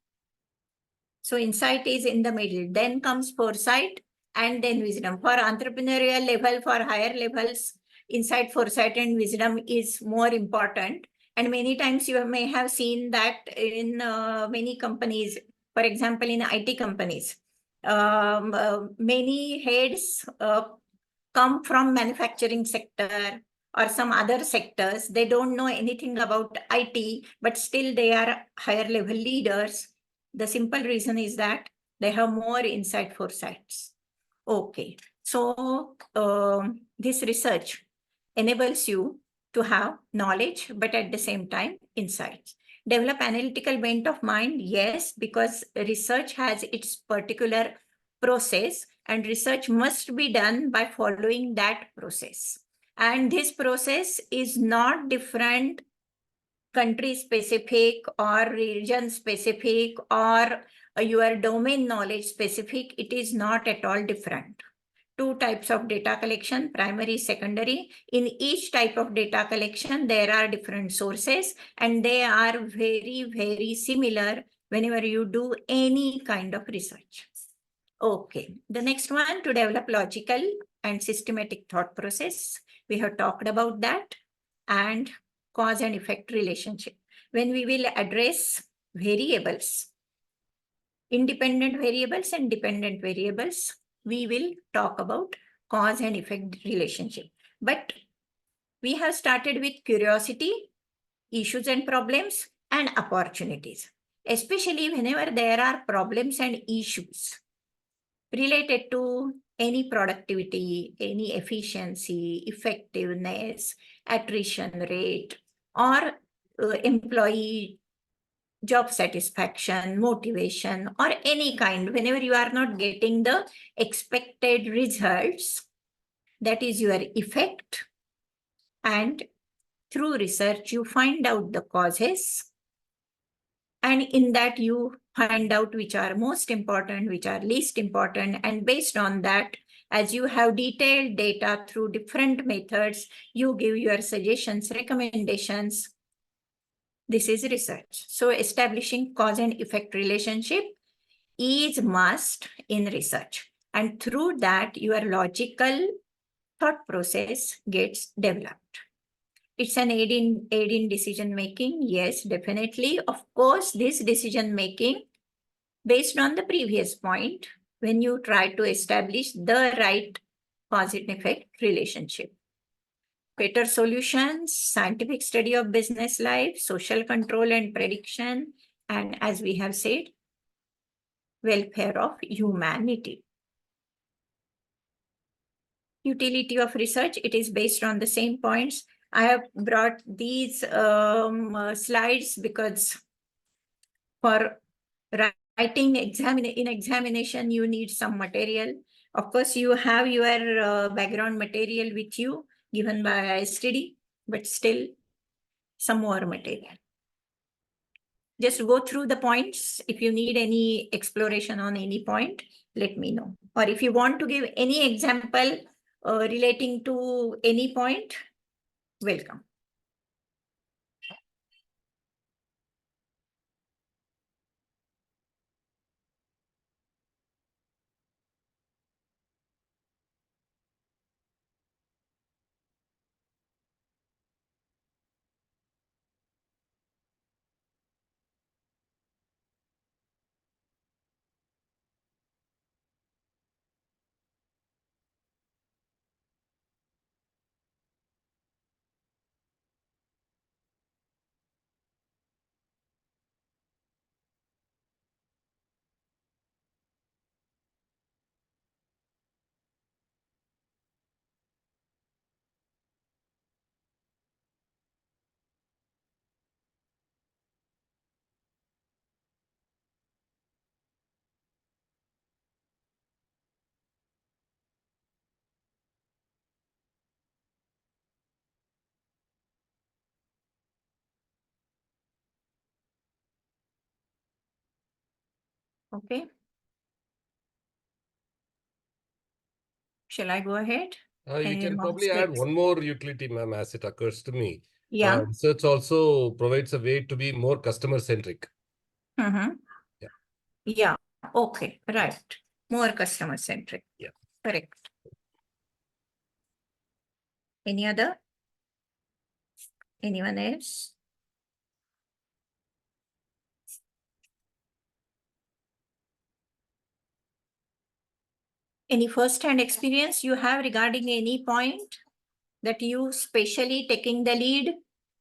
A: So insight is in the middle. Then comes foresight and then wisdom. For entrepreneurial level, for higher levels, insight, foresight, and wisdom is more important. And many times you may have seen that in many companies, for example, in IT companies, many heads come from manufacturing sector or some other sectors. They don't know anything about IT, but still they are higher level leaders. The simple reason is that they have more insight foresights. Okay, so this research enables you to have knowledge, but at the same time, insights. Develop analytical bent of mind, yes, because research has its particular process and research must be done by following that process. And this process is not different country specific or region specific or your domain knowledge specific. It is not at all different. Two types of data collection, primary, secondary. In each type of data collection, there are different sources and they are very, very similar whenever you do any kind of research. Okay, the next one, to develop logical and systematic thought process. We have talked about that. And cause and effect relationship. When we will address variables, independent variables and dependent variables, we will talk about cause and effect relationship. But we have started with curiosity, issues and problems, and opportunities, especially whenever there are problems and issues related to any productivity, any efficiency, effectiveness, attrition rate, or employee job satisfaction, motivation, or any kind, whenever you are not getting the expected results, that is your effect. And through research, you find out the causes. And in that, you find out which are most important, which are least important. And based on that, as you have detailed data through different methods, you give your suggestions, recommendations. This is research. So establishing cause and effect relationship is must in research. And through that, your logical thought process gets developed. It's an aid in decision making. Yes, definitely. Of course, this decision making based on the previous point, when you try to establish the right cause and effect relationship. Better solutions, scientific study of business life, social control and prediction, and as we have said, welfare of humanity. Utility of research, it is based on the same points. I have brought these slides because for writing in examination, you need some material. Of course, you have your background material with you given by study, but still some more material. Just go through the points. If you need any exploration on any point, let me know. Or if you want to give any example relating to any point, welcome. Okay. Shall I go ahead?
F: You
A: Any
F: can
A: more
F: probably add
A: steps?
F: one more utility, ma'am, as it occurs to me.
A: Yeah.
F: Research also provides a way to be more customer-centric.
A: Mm-hmm.
F: Yeah.
A: Yeah. Okay. Right. More customer-centric.
F: Yeah.
A: Correct. Any other? Anyone else? Any first-hand experience you have regarding any point that you specially taking the lead,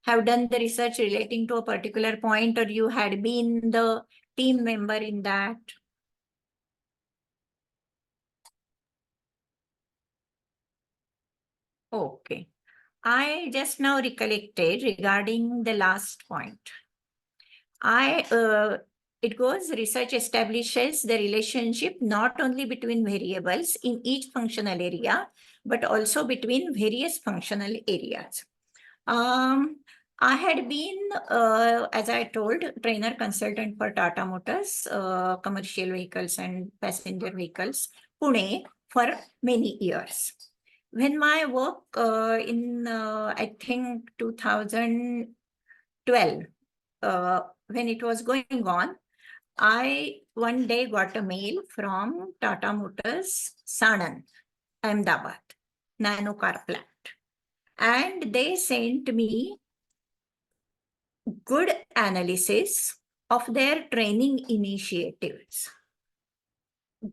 A: have done the research relating to a particular point, or you had been the team member in that? Okay. I just now recollected regarding the last point. It goes, research establishes the relationship not only between variables in each functional area, but also between various functional areas. I had been, as I told, trainer consultant for Tata Motors, commercial vehicles and passenger vehicles, Pune, for many years. When my work in, I think, 2012, when it was going on, I one day got a mail from Tata Motors, Sanand, Ahmedabad, nano car plant. And they sent me good analysis of their training initiatives,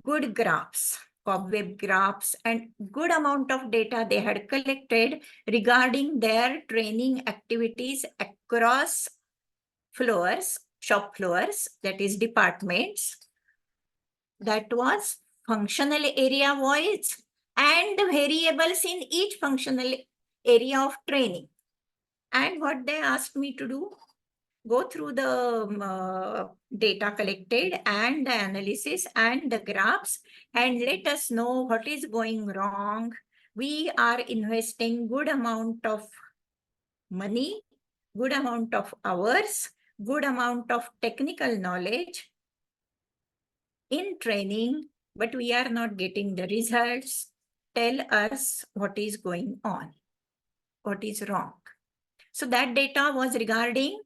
A: good graphs, cobweb graphs, and good amount of data they had collected regarding their training activities across floors, shop floors, that is departments. That was functional area wise and variables in each functional area of training. And what they asked me to do, go through the data collected and the analysis and the graphs and let us know what is going wrong. We are investing good amount of money, good amount of hours, good amount of technical knowledge in training, but we are not getting the results. Tell us what is going on, what is wrong. So that data was regarding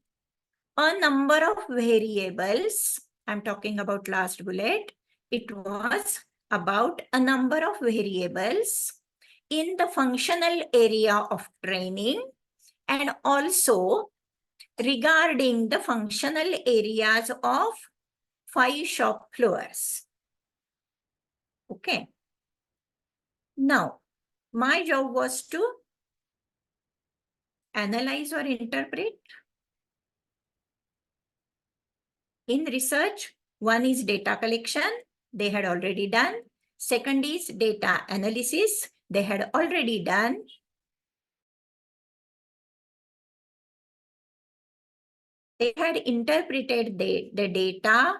A: a number of variables. I'm talking about last bullet. It was about a number of variables in the functional area of training and also regarding the functional areas of 5 shop floors. Okay. Now, my job was to analyze or interpret. In research, one is data collection, they had already done. Second is data analysis, they had already done. They had interpreted the data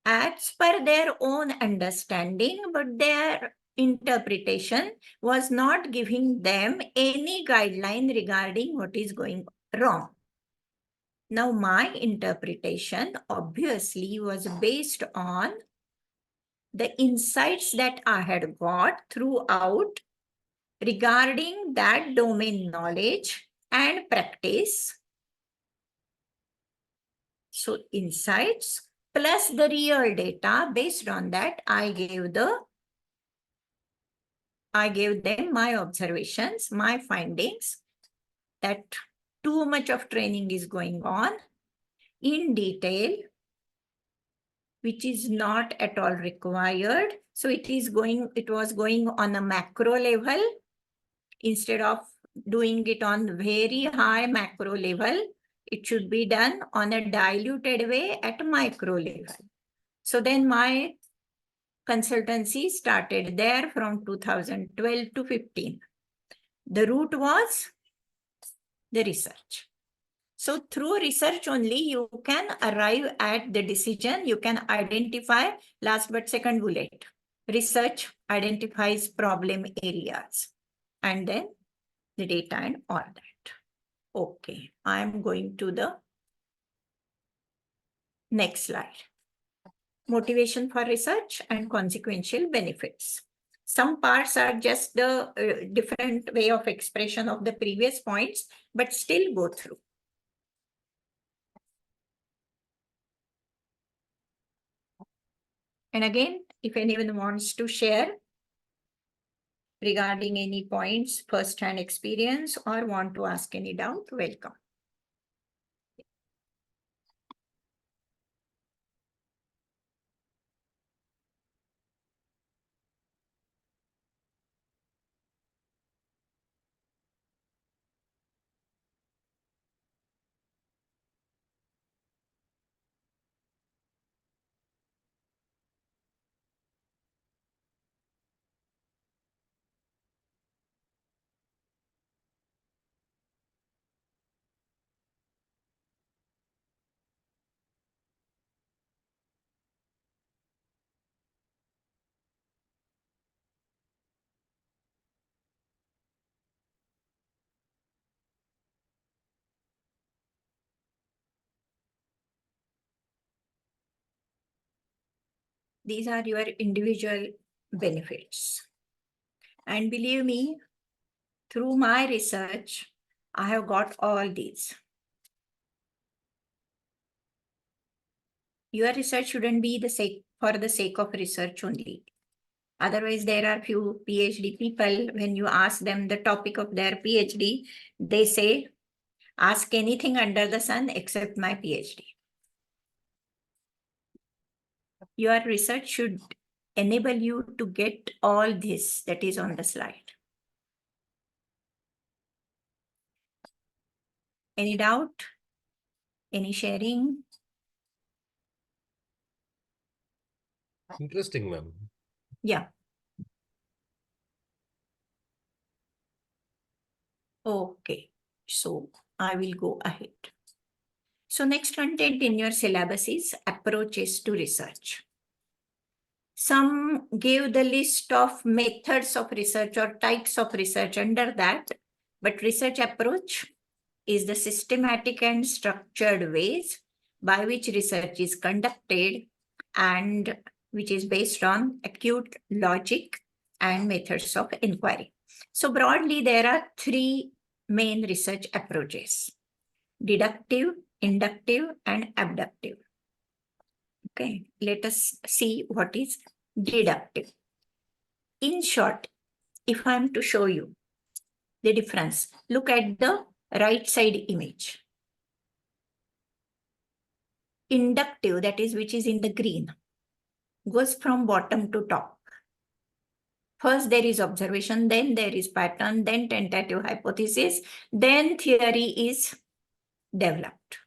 A: as per their own understanding, but their interpretation was not giving them any guideline regarding what is going wrong. Now, my interpretation obviously was based on the insights that I had got throughout regarding that domain knowledge and practice. So insights plus the real data, based on that, I gave them my observations, my findings, that too much of training is going on in detail, which is not at all required. So it was going on a macro level instead of doing it on very high macro level. It should be done on a diluted way at micro level. So then my consultancy started there from 2012 to 15. The route was the research. So through research only, you can arrive at the decision. You can identify, last but second bullet, research identifies problem areas and then the data and all that. Okay, I'm going to the next slide. motivation for research, and consequential benefits. Some parts are just the different way of expression of the previous points, but still go through. And again, if anyone wants to share regarding any points, first-hand experience, or want to ask any doubt, welcome. These are your individual benefits. And believe me, through my research, I have got all these. Your research shouldn't be for the sake of research only. Otherwise, there are few PhD people, when you ask them the topic of their PhD, they say, ask anything under the sun except my PhD. Your research should enable you to get all this that is on the slide. Any doubt? Any sharing?
F: Interesting, ma'am.
A: Yeah. Okay, so I will go ahead. So next content in your syllabus is approaches to research. Some give the list of methods of research or types of research under that, but research approach is the systematic and structured ways by which research is conducted and which is based on acute logic and methods of inquiry. So broadly, there are three main research approaches: deductive, inductive, and abductive. Okay, let us see what is deductive. In short, if I am to show you the difference, look at the right side image. Inductive, that is which is in the green, goes from bottom to top. First there is observation, then there is pattern, then tentative hypothesis, then theory is developed.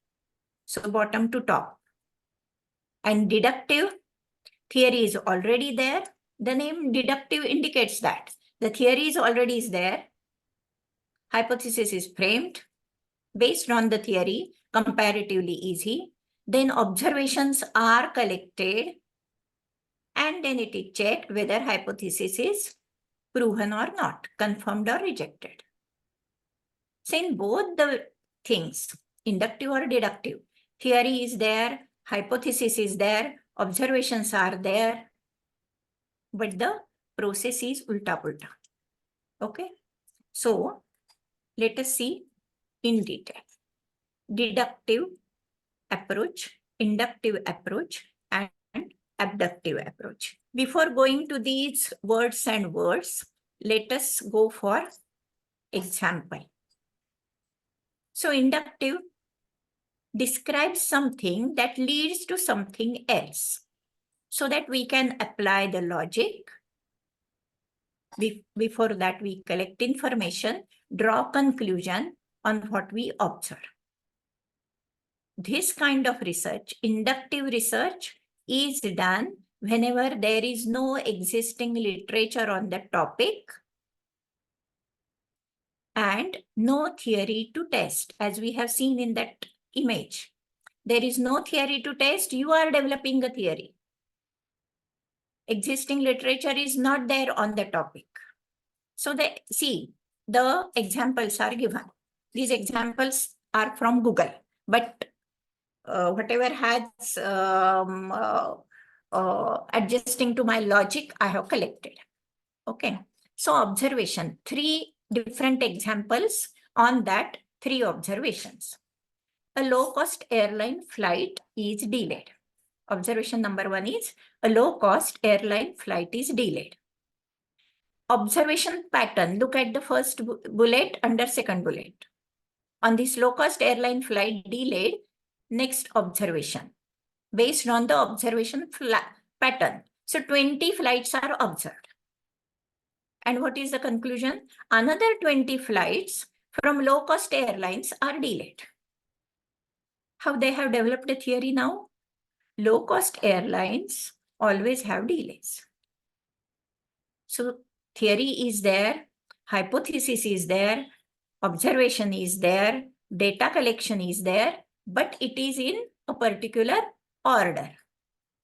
A: So bottom to top. And deductive, theory is already there. The name deductive indicates that. The theory is already there. Hypothesis is framed. Based on the theory, comparatively easy. Then observations are collected. And then it is checked whether hypothesis is proven or not, confirmed or rejected. So in both the things, inductive or deductive, theory is there, hypothesis is there, observations are there, but the process is ulta-pulta. Okay, so let us see in detail. Deductive approach, inductive approach, and abductive approach. Before going to these words and words, let us go for example. So inductive describes something that leads to something else, so that we can apply the logic. Before that, we collect information, draw conclusion on what we observe. This kind of research, inductive research, is done whenever there is no existing literature on the topic and no theory to test, as we have seen in that image. There is no theory to test, you are developing a theory. Existing literature is not there on the topic. So the examples are given. These examples are from Google, but whatever has adjusting to my logic, I have collected. Okay. So observation, 3 different examples on that 3 observations. A low-cost airline flight is delayed. Observation number 1 is a low-cost airline flight is delayed. Observation pattern, look at the first bullet under second bullet. On this low-cost airline flight delayed, next observation. Based on the observation pattern. So 20 flights are observed. And what is the conclusion? Another 20 flights from low-cost airlines are delayed. How they have developed a theory now? Low-cost airlines always have delays. So theory is there, hypothesis is there, observation is there, data collection is there, but it is in a particular order.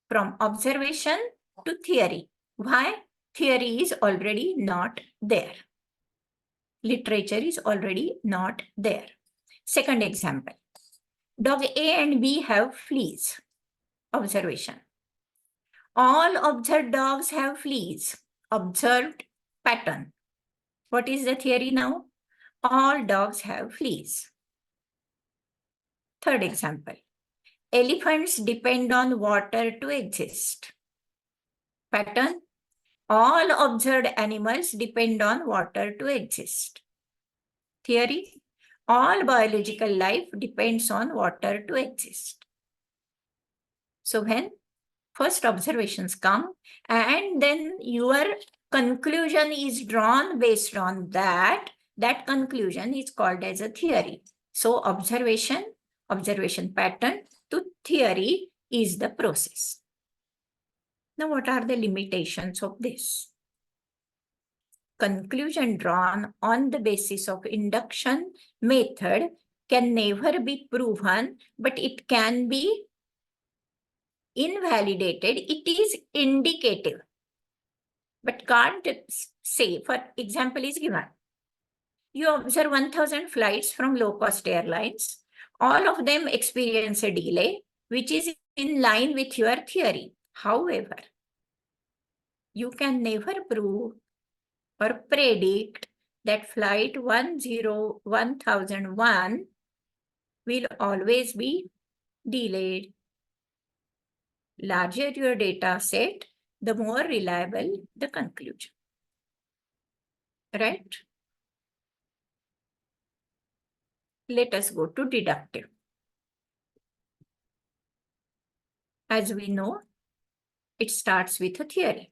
A: From observation to theory. Why? Theory is already not there. Literature is already not there. Second example. Dog A and B have fleas. Observation. All observed dogs have fleas. Observed pattern. What is the theory now? All dogs have fleas. Third example. Elephants depend on water to exist. Pattern. All observed animals depend on water to exist. Theory. All biological life depends on water to exist. So when first observations come and then your conclusion is drawn based on that, that conclusion is called as a theory. So observation pattern to theory is the process. Now, what are the limitations of this? Conclusion drawn on the basis of induction method can never be proven, but it can be invalidated. It is indicative, but can't say. For example is given. You observe 1,000 flights from low-cost airlines. All of them experience a delay, which is in line with your theory. However, you can never prove or predict that flight 1001 will always be delayed. Larger your data set, the more reliable the conclusion. Right? Let us go to deductive. As we know, it starts with a theory.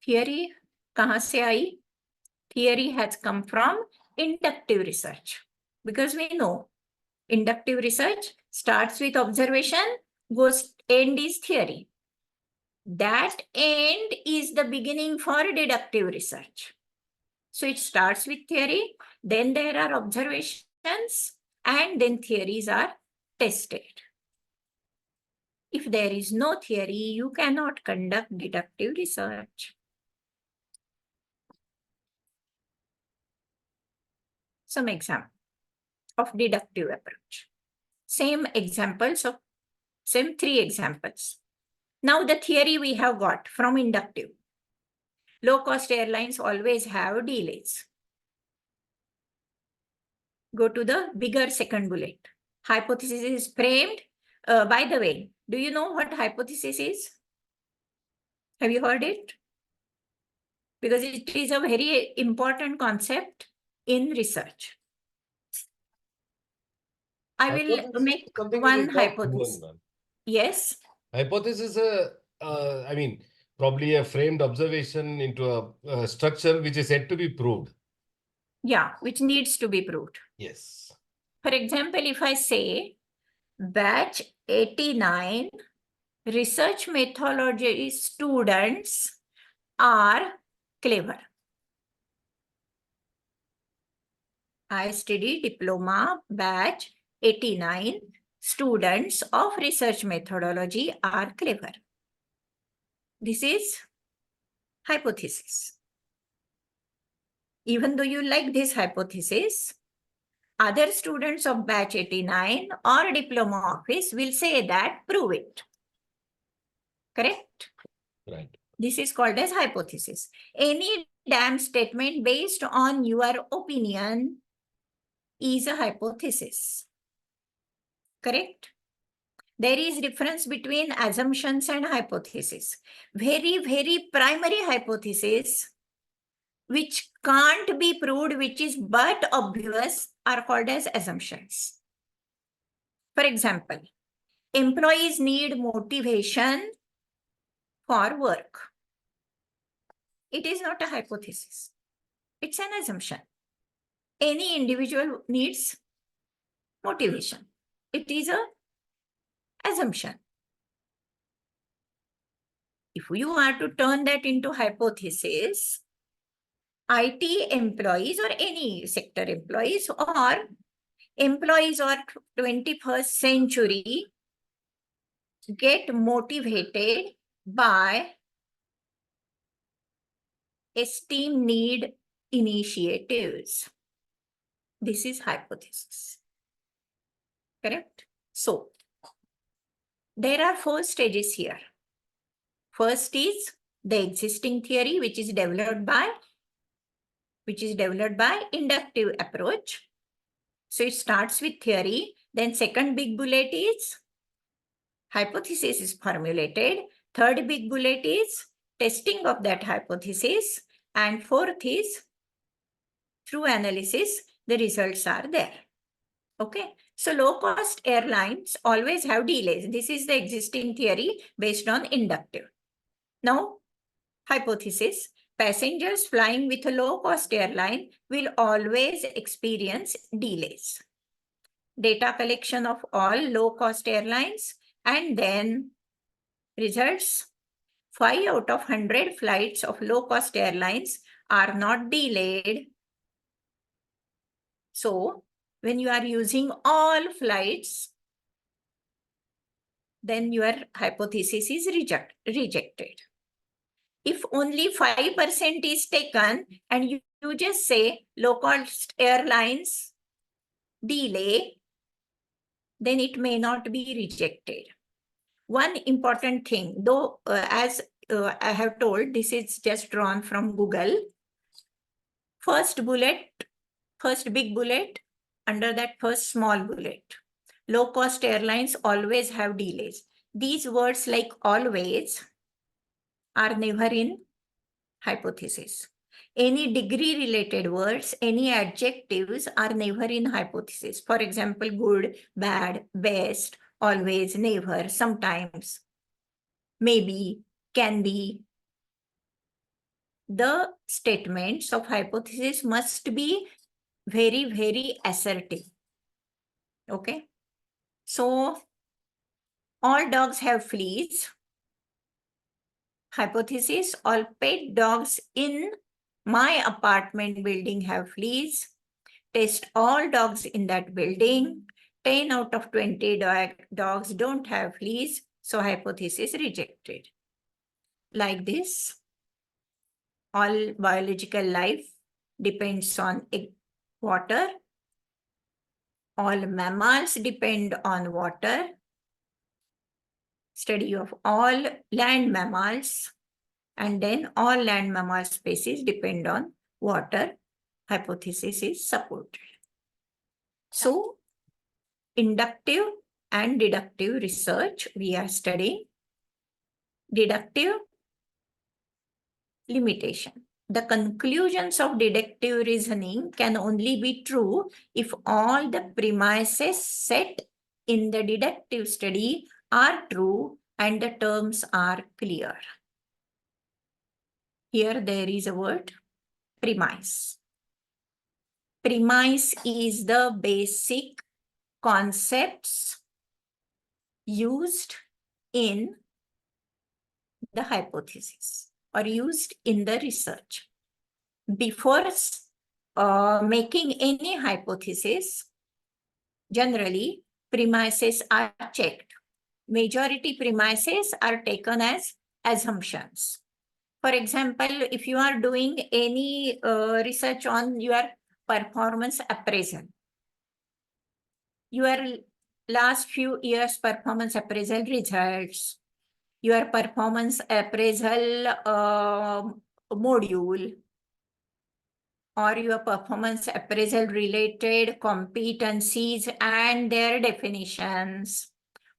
A: Theory kahan se aayi? Theory has come from inductive research. Because we know inductive research starts with observation, goes end is theory. That end is the beginning for deductive research. So it starts with theory, then there are observations, and then theories are tested. If there is no theory, you cannot conduct deductive research. Some example of deductive approach. Same 3 examples. Now the theory we have got from inductive. Low-cost airlines always have delays. Go to the bigger second bullet. Hypothesis is framed. By the way, do you know what hypothesis is? Have you heard it? Because it is a very important concept in research. I will make one hypothesis. Yes.
F: Hypothesis is probably a framed observation into a structure which is yet to be proved.
A: Yeah, which needs to be proved.
F: Yes.
A: For example, if I say batch 89 research methodology students are clever. I study diploma batch 89 students of research methodology are clever. This is hypothesis. Even though you like this hypothesis, other students of batch 89 or diploma office will say that prove it. Correct?
F: Right.
A: This is called as hypothesis. Any damn statement based on your opinion is a hypothesis. Correct? There is difference between assumptions and hypothesis. Very, very primary hypothesis, which can't be proved, which is but obvious, are called as assumptions. For example, employees need motivation for work. It is not a hypothesis. It's an assumption. Any individual needs motivation. It is an assumption. If you are to turn that into hypothesis, IT employees or any sector employees or employees of 21st century get motivated by esteem need initiatives. This is hypothesis. Correct? So, there are 4 stages here. First is the existing theory, which is developed by inductive approach. So it starts with theory. Then second big bullet is hypothesis is formulated. Third big bullet is testing of that hypothesis. And fourth is through analysis, the results are there. Okay. So low-cost airlines always have delays. This is the existing theory based on inductive. Now, hypothesis. Passengers flying with a low-cost airline will always experience delays. Data collection of all low-cost airlines and then results. 5 out of 100 flights of low-cost airlines are not delayed. So, when you are using all flights, then your hypothesis is rejected. If only 5% is taken and you just say low-cost airlines delay, then it may not be rejected. One important thing, though, as I have told, this is just drawn from Google. First big bullet, under that first small bullet. Low-cost airlines always have delays. These words like always are never in hypothesis. Any degree-related words, any adjectives are never in hypothesis. For example, good, bad, best, always, never, sometimes, maybe, can be. The statements of hypothesis must be very, very assertive. Okay. So, all dogs have fleas. Hypothesis, all pet dogs in my apartment building have fleas. Test all dogs in that building. 10 out of 20 dogs don't have fleas. So hypothesis rejected. Like this, all biological life depends on water. All mammals depend on water. Study of all land mammals. And then all land mammal species depend on water. Hypothesis is supported. So, inductive and deductive research we are studying. Deductive limitation. The conclusions of deductive reasoning can only be true if all the premises set in the deductive study are true and the terms are clear. Here there is a word, premise. Premise is the basic concepts used in the hypothesis or used in the research. Before making any hypothesis, generally premises are checked. Majority premises are taken as assumptions. For example, if you are doing any research on your performance appraisal, your last few years performance appraisal results, your performance appraisal module, or your performance appraisal related competencies and their definitions,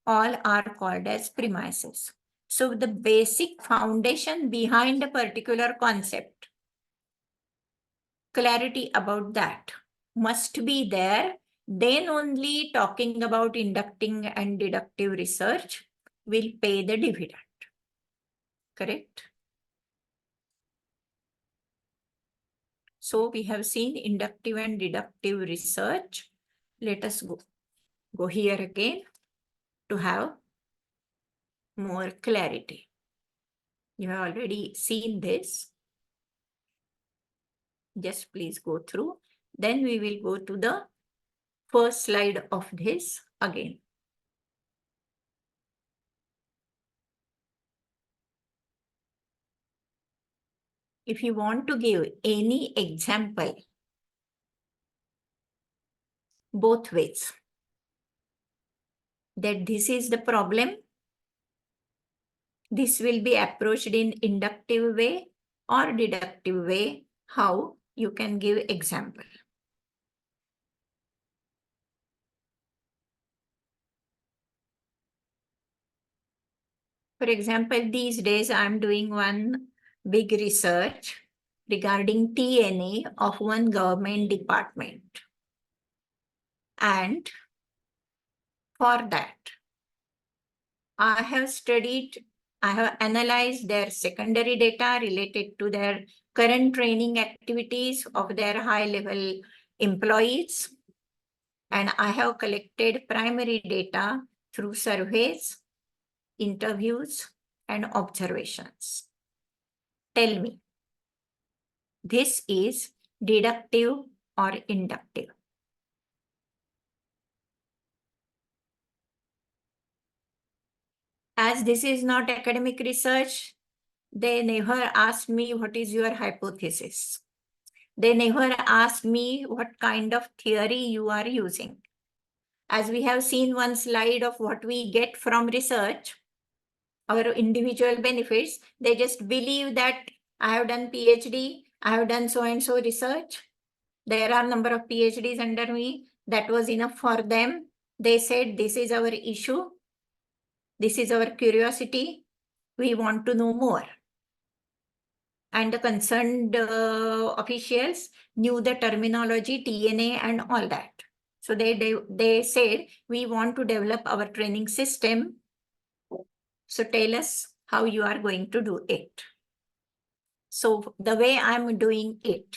A: all are called as premises. So the basic foundation behind a particular concept, clarity about that must be there. Then only talking about inducting and deductive research will pay the dividend. Correct? So we have seen inductive and deductive research. Let us go here again to have more clarity. You have already seen this. Just please go through. Then we will go to the first slide of this again. If you want to give any example, both ways, that this is the problem, this will be approached in inductive way or deductive way, how you can give example. For example, these days I'm doing one big research regarding TNA of one government department. And for that, I have analyzed their secondary data related to their current training activities of their high-level employees. And I have collected primary data through surveys, interviews, and observations. Tell me, this is deductive or inductive? As this is not academic research, they never asked me what is your hypothesis. They never asked me what kind of theory you are using. As we have seen one slide of what we get from research, our individual benefits, they just believe that I have done PhD, I have done so-and-so research. There are number of PhDs under me. That was enough for them. They said, this is our issue. This is our curiosity. We want to know more. And the concerned officials knew the terminology, TNA and all that. So they said, we want to develop our training system. So tell us how you are going to do it. So the way I'm doing it,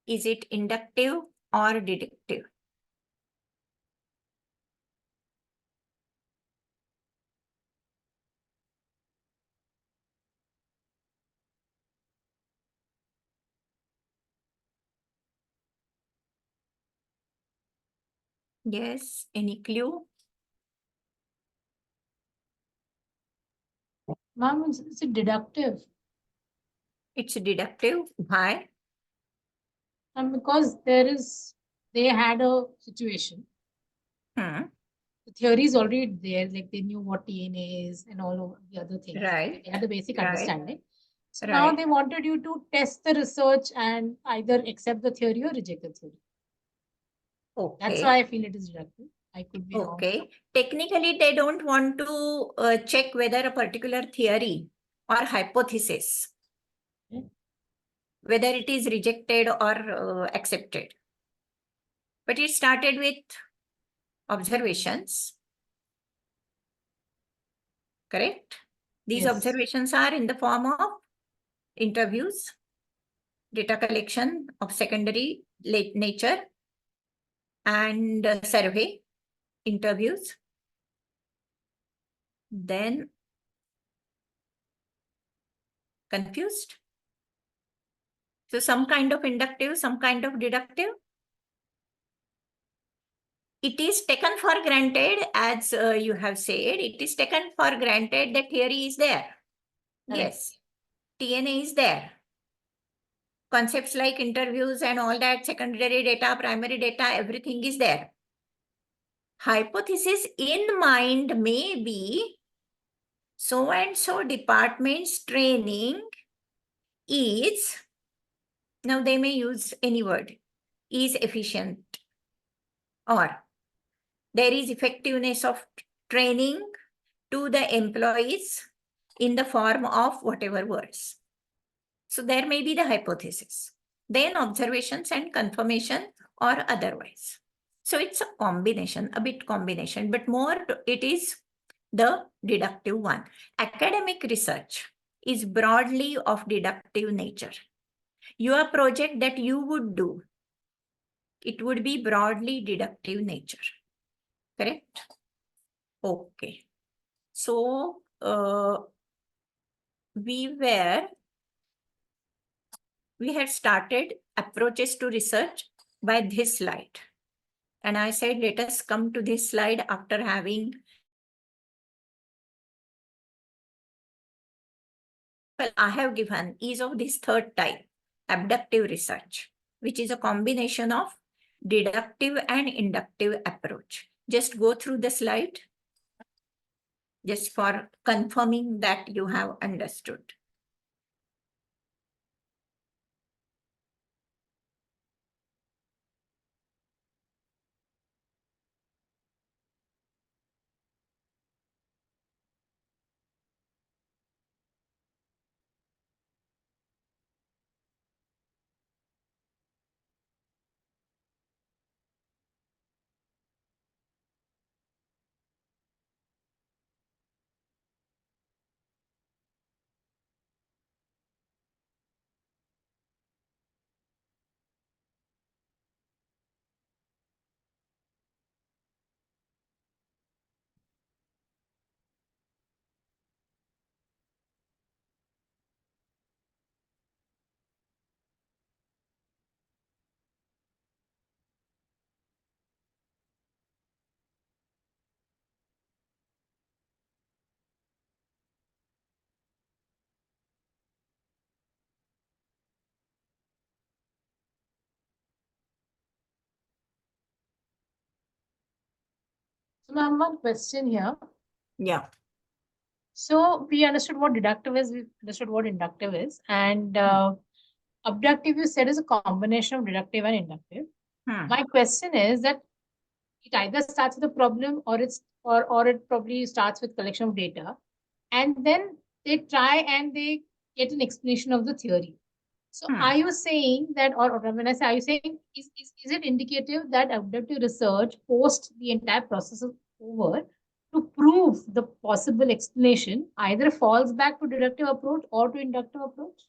A: is it inductive or deductive? Yes, any clue?
C: Ma'am, it's a deductive.
A: It's deductive. Why?
C: And because they had a situation. The theory is already there, like they knew what TNA is and all of the other things.
A: Right.
C: They had the basic understanding. So
A: Right.
C: now they wanted you to test the research and either accept the theory or reject the theory.
A: Okay.
C: That's why I feel it is deductive. I could be wrong.
A: Okay. Technically, they don't want to check whether a particular theory or hypothesis, whether it is rejected or accepted. But it started with observations. Correct? These
C: Yes.
A: observations are in the form of interviews, data collection of secondary nature, and survey, interviews. Then confused. So some kind of inductive, some kind of deductive. It is taken for granted, as you have said, it is taken for granted that theory is there.
C: Correct.
A: Yes, TNA is there. Concepts like interviews and all that, secondary data, primary data, everything is there. Hypothesis in mind may be so and so department's training is, now they may use any word, is efficient, or there is effectiveness of training to the employees in the form of whatever words. So there may be the hypothesis, then observations and confirmation or otherwise. So it's a combination, a bit combination, but more it is the deductive one. Academic research is broadly of deductive nature. Your project that you would do, it would be broadly deductive nature. Correct? Okay. So we had started approaches to research by this slide. And I said, let us come to this slide after having I have given is of this third type, abductive research, which is a combination of deductive and inductive approach. Just go through the slide, just for confirming that you have understood.
C: So I have one question here.
A: Yeah.
C: So we understood what deductive is, we understood what inductive is, and abductive you said is a combination of deductive and inductive. My question is that it either starts with a problem or it probably starts with collection of data, and then they try and they get an explanation of the theory. So are you saying that, or when I say, are you saying, is it indicative that abductive research post the entire process of over to prove the possible explanation either falls back to deductive approach or to inductive approach?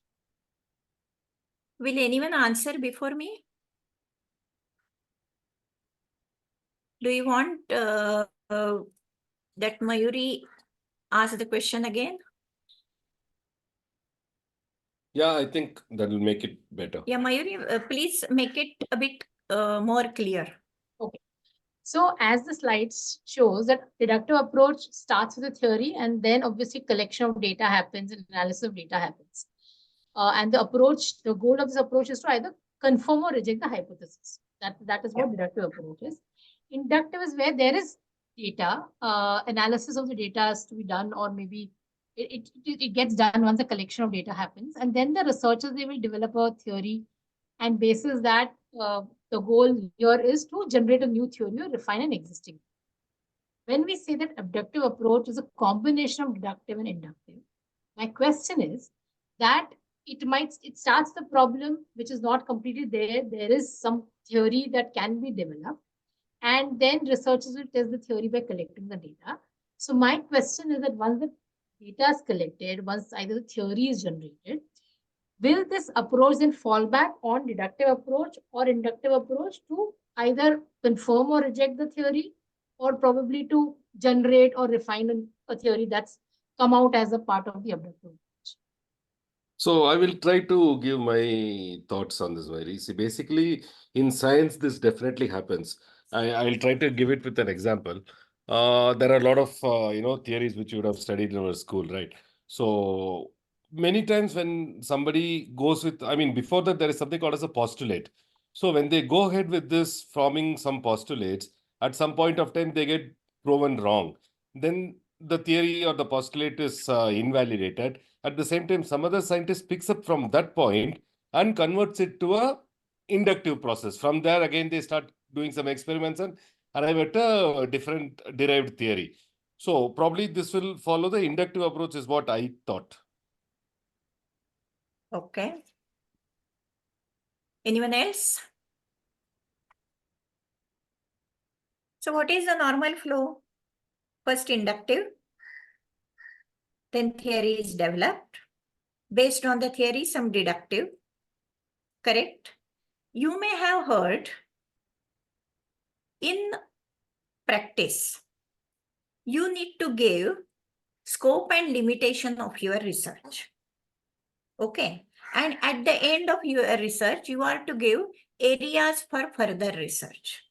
A: Will anyone answer before me? Do you want that Mayuri ask the question again?
F: Yeah, I think that will make it better.
A: Yeah, Mayuri, please make it a bit more clear.
C: Okay. So as the slide shows that deductive approach starts with a theory and then obviously collection of data happens and analysis of data happens. And the goal of this approach is to either confirm or reject the hypothesis. That is what deductive approach is. Inductive is where there is data, analysis of the data has to be done, or maybe it gets done once a collection of data happens. And then the researchers, they will develop a theory, and basis that the goal here is to generate a new theory or refine an existing. When we say that abductive approach is a combination of deductive and inductive, my question is that it starts the problem which is not completely there. There is some theory that can be developed, and then researchers will test the theory by collecting the data. So my question is that once the data is collected, once either the theory is generated, will this approach then fall back on deductive approach or inductive approach to either confirm or reject the theory, or probably to generate or refine a theory that's come out as a part of the abductive approach?
F: So I will try to give my thoughts on this, Vairi. See, basically, in science, this definitely happens. I'll try to give it with an example. There are a lot of theories which you would have studied in our school, right? So many times when somebody goes with, I mean, before that, there is something called as a postulate. So when they go ahead with this, forming some postulates, at some point of time, they get proven wrong. Then the theory or the postulate is invalidated. At the same time, some other scientist picks up from that point and converts it to a inductive process. From there, again, they start doing some experiments and arrive at a different derived theory. So probably this will follow the inductive approach is what I thought.
A: Okay. Anyone else? So what is the normal flow? First inductive, then theory is developed. Based on the theory, some deductive. Correct? You may have heard in practice, you need to give scope and limitation of your research. Okay. And at the end of your research, you are to give areas for further research.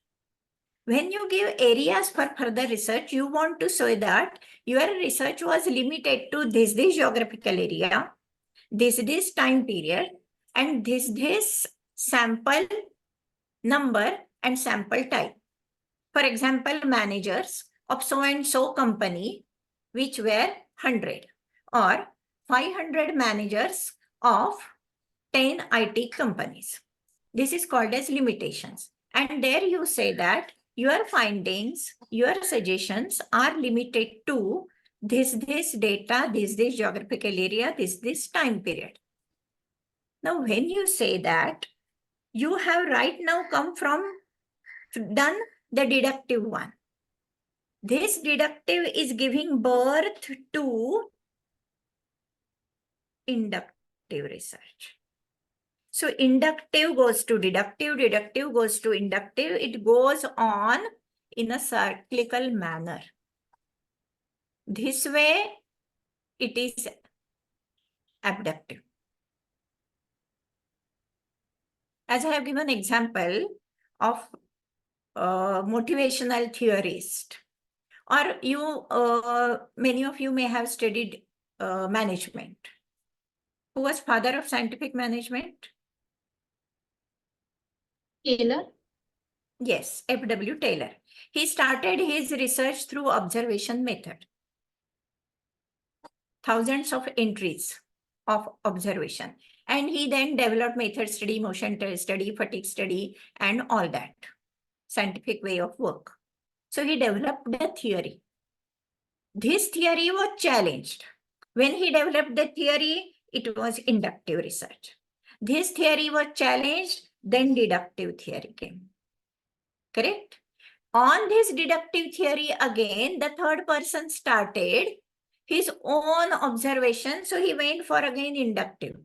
A: When you give areas for further research, you want to show that your research was limited to this geographical area, this time period, and this sample number and sample type. For example, managers of so and so company, which were 100, or 500 managers of 10 IT companies. This is called as limitations. And there you say that your findings, your suggestions are limited to this data, this geographical area, this time period. Now, when you say that, you have right now done the deductive one. This deductive is giving birth to inductive research. So inductive goes to deductive, deductive goes to inductive. It goes on in a cyclical manner. This way, it is abductive. As I have given example of motivational theorist, or many of you may have studied management. Who was father of scientific management?
C: Taylor?
A: Yes, F.W. Taylor. He started his research through observation method. Thousands of entries of observation. And he then developed method study, motion study, fatigue study, and all that. Scientific way of work. So he developed the theory. This theory was challenged. When he developed the theory, it was inductive research. This theory was challenged, then deductive theory came. Correct? On this deductive theory, again, the third person started his own observation. So he went for again inductive.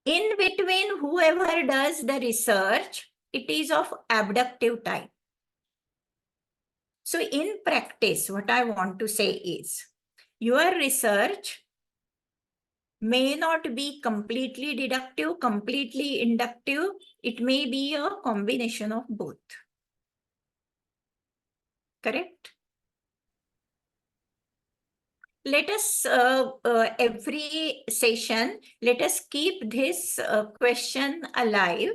A: In between, whoever does the research, it is of abductive type. So in practice, what I want to say is, your research may not be completely deductive, completely inductive. It may be a combination of both. Correct? Let us, every session, let us keep this question alive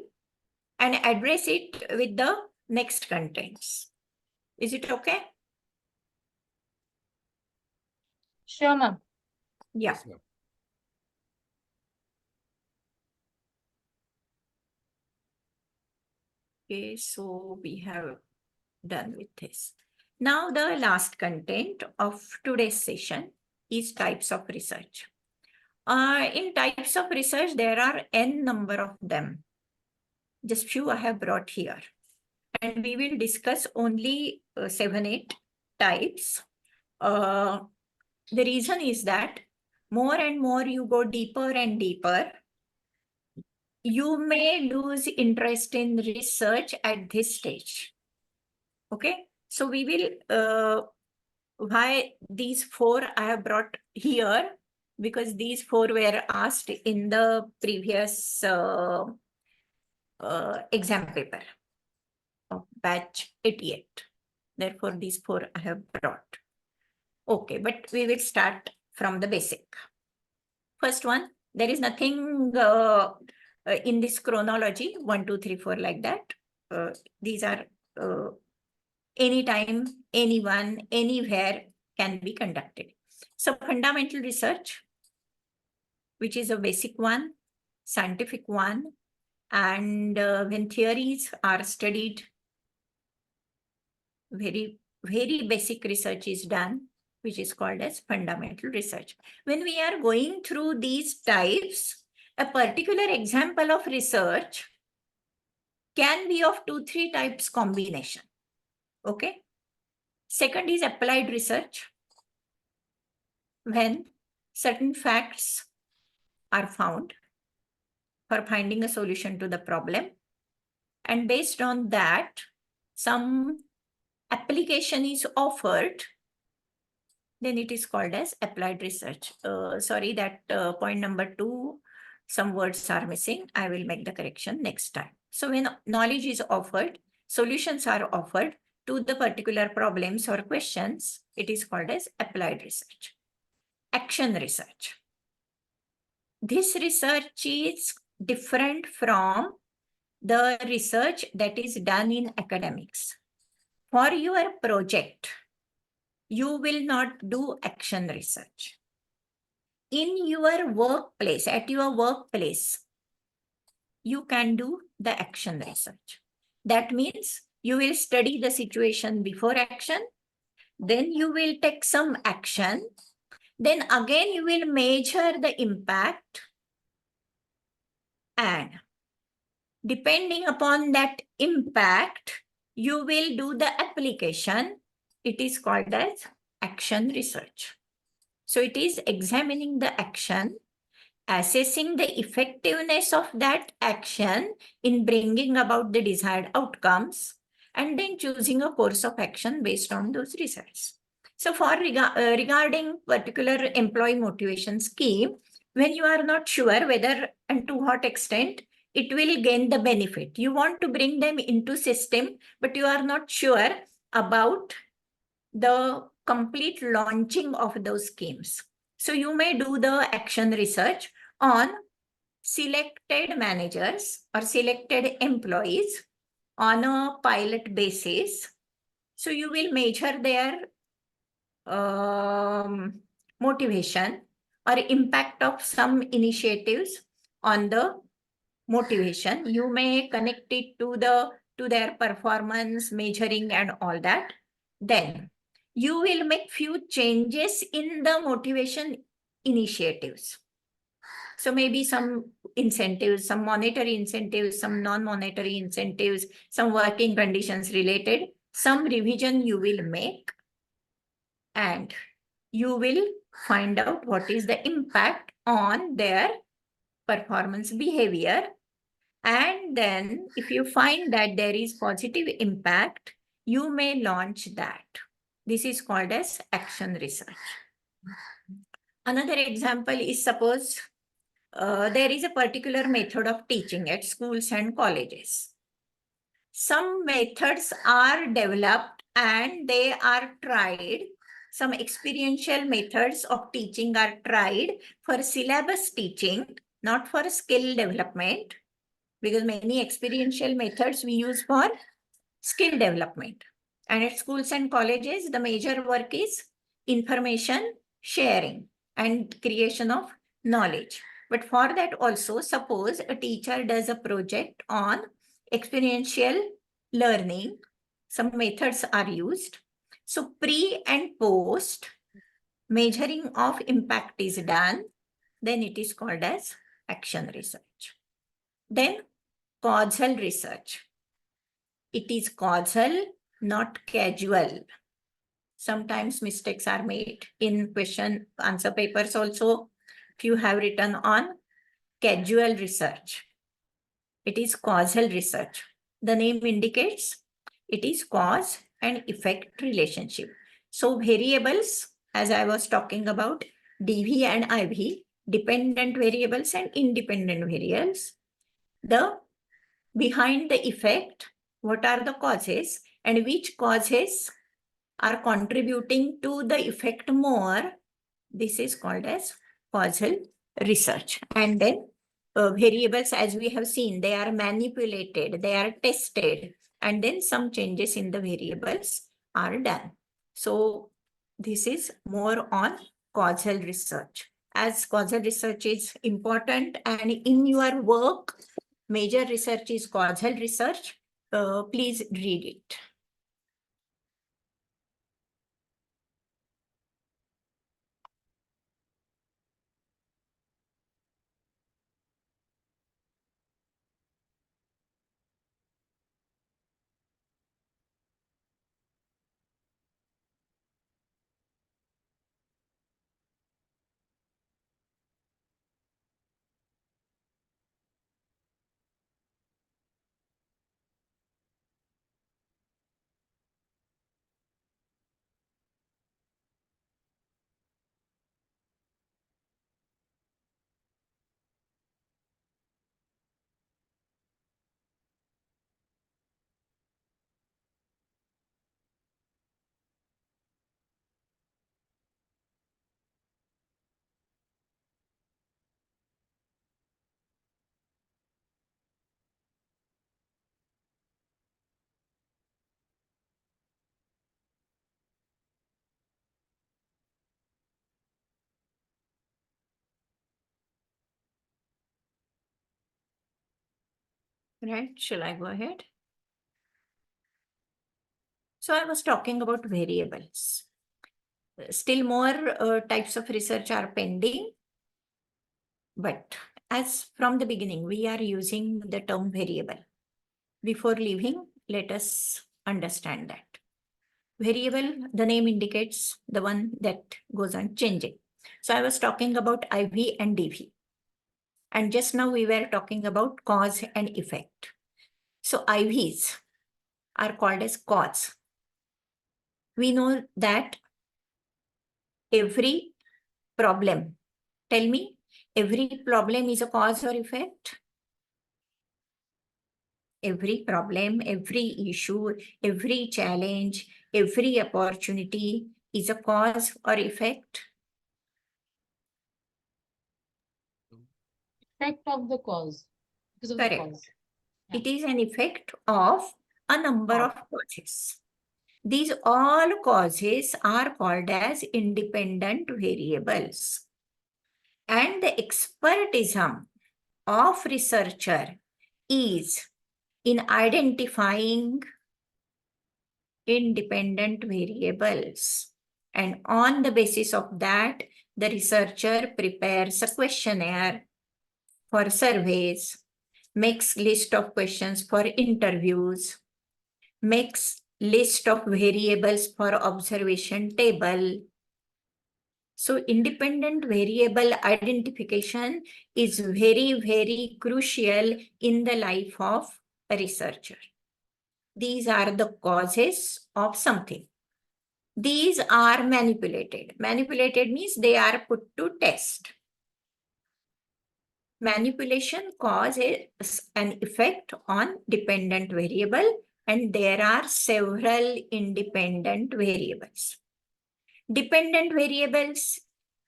A: and address it with the next contents. Is it okay?
C: Sure, ma'am.
A: Yeah.
F: Yes, ma'am.
A: Okay, so we have done with this. Now the last content of today's session is types of research. In types of research, there are n number of them. Just few I have brought here. And we will discuss only 7-8 types. The reason is that more and more you go deeper and deeper, you may lose interest in research at this stage. Okay, so we will, why these 4 I have brought here, because these 4 were asked in the previous exam paper of batch 88. Therefore, these 4 I have brought. Okay, but we will start from the basic. First one, there is nothing in this chronology, 1, 2, 3, 4 like that. These are anytime, anyone, anywhere, can be conducted. So fundamental research, which is a basic one, scientific one, and when theories are studied, very basic research is done, which is called as fundamental research. When we are going through these types, a particular example of research can be of 2-3 types combination. Okay. Second is applied research. When certain facts are found for finding a solution to the problem, and based on that, some application is offered, then it is called as applied research. Sorry, that point number 2, some words are missing. I will make the correction next time. So when knowledge is offered, solutions are offered to the particular problems or questions, it is called as applied research. Action research. This research is different from the research that is done in academics. For your project, you will not do action research. In your workplace, at your workplace, you can do the action research. That means you will study the situation before action, then you will take some action, then again you will measure the impact, and depending upon that impact, you will do the application. It is called as action research. So it is examining the action, assessing the effectiveness of that action in bringing about the desired outcomes, and then choosing a course of action based on those results. So for regarding particular employee motivation scheme, when you are not sure whether and to what extent it will gain the benefit, you want to bring them into system, but you are not sure about the complete launching of those schemes. So you may do the action research on selected managers or selected employees on a pilot basis. So you will measure their motivation or impact of some initiatives on the motivation. You may connect it to their performance, measuring and all that. Then you will make few changes in the motivation initiatives. So maybe some incentives, some monetary incentives, some non-monetary incentives, some working conditions related, some revision you will make, and you will find out what is the impact on their performance behavior. And then if you find that there is positive impact, you may launch that. This is called as action research. Another example is, suppose there is a particular method of teaching at schools and colleges. Some methods are developed and they are tried. Some experiential methods of teaching are tried for syllabus teaching, not for skill development, because many experiential methods we use for skill development. And at schools and colleges, the major work is information sharing and creation of knowledge. But for that also, suppose a teacher does a project on experiential learning, some methods are used. So pre and post measuring of impact is done, then it is called as action research. Then causal research. It is causal, not casual. Sometimes mistakes are made in question answer papers also. Few have written on casual research. It is causal research. The name indicates it is cause and effect relationship. So variables, as I was talking about, DV and IV, dependent variables and independent variables. The behind the effect, what are the causes and which causes are contributing to the effect more, this is called as causal research. And then variables, as we have seen, they are manipulated, they are tested, and then some changes in the variables are done. So This is more on causal research. As causal research is important and in your work, major research is causal research. Please read it. Right, shall I go ahead? So I was talking about variables. Still more types of research are pending. But as from the beginning, we are using the term variable. Before leaving, let us understand that. Variable, the name indicates the one that goes on changing. So I was talking about IV and DV. And just now we were talking about cause and effect. So IVs are called as cause. We know that every problem, tell me, every problem is a cause or effect? Every problem, every issue, every challenge, every opportunity is a cause or effect?
C: Effect of the cause. Because of the
A: Correct.
C: cause. Yeah.
A: It is an effect of a number of causes. These all causes are called as independent variables. And the expertism of researcher is in identifying independent variables. And on the basis of that, the researcher prepares a questionnaire for surveys, makes list of questions for interviews, makes list of variables for observation table. So independent variable identification is very, very crucial in the life of a researcher. These are the causes of something. These are manipulated. Manipulated means they are put to test. Manipulation causes an effect on dependent variable, and there are several independent variables. Dependent variables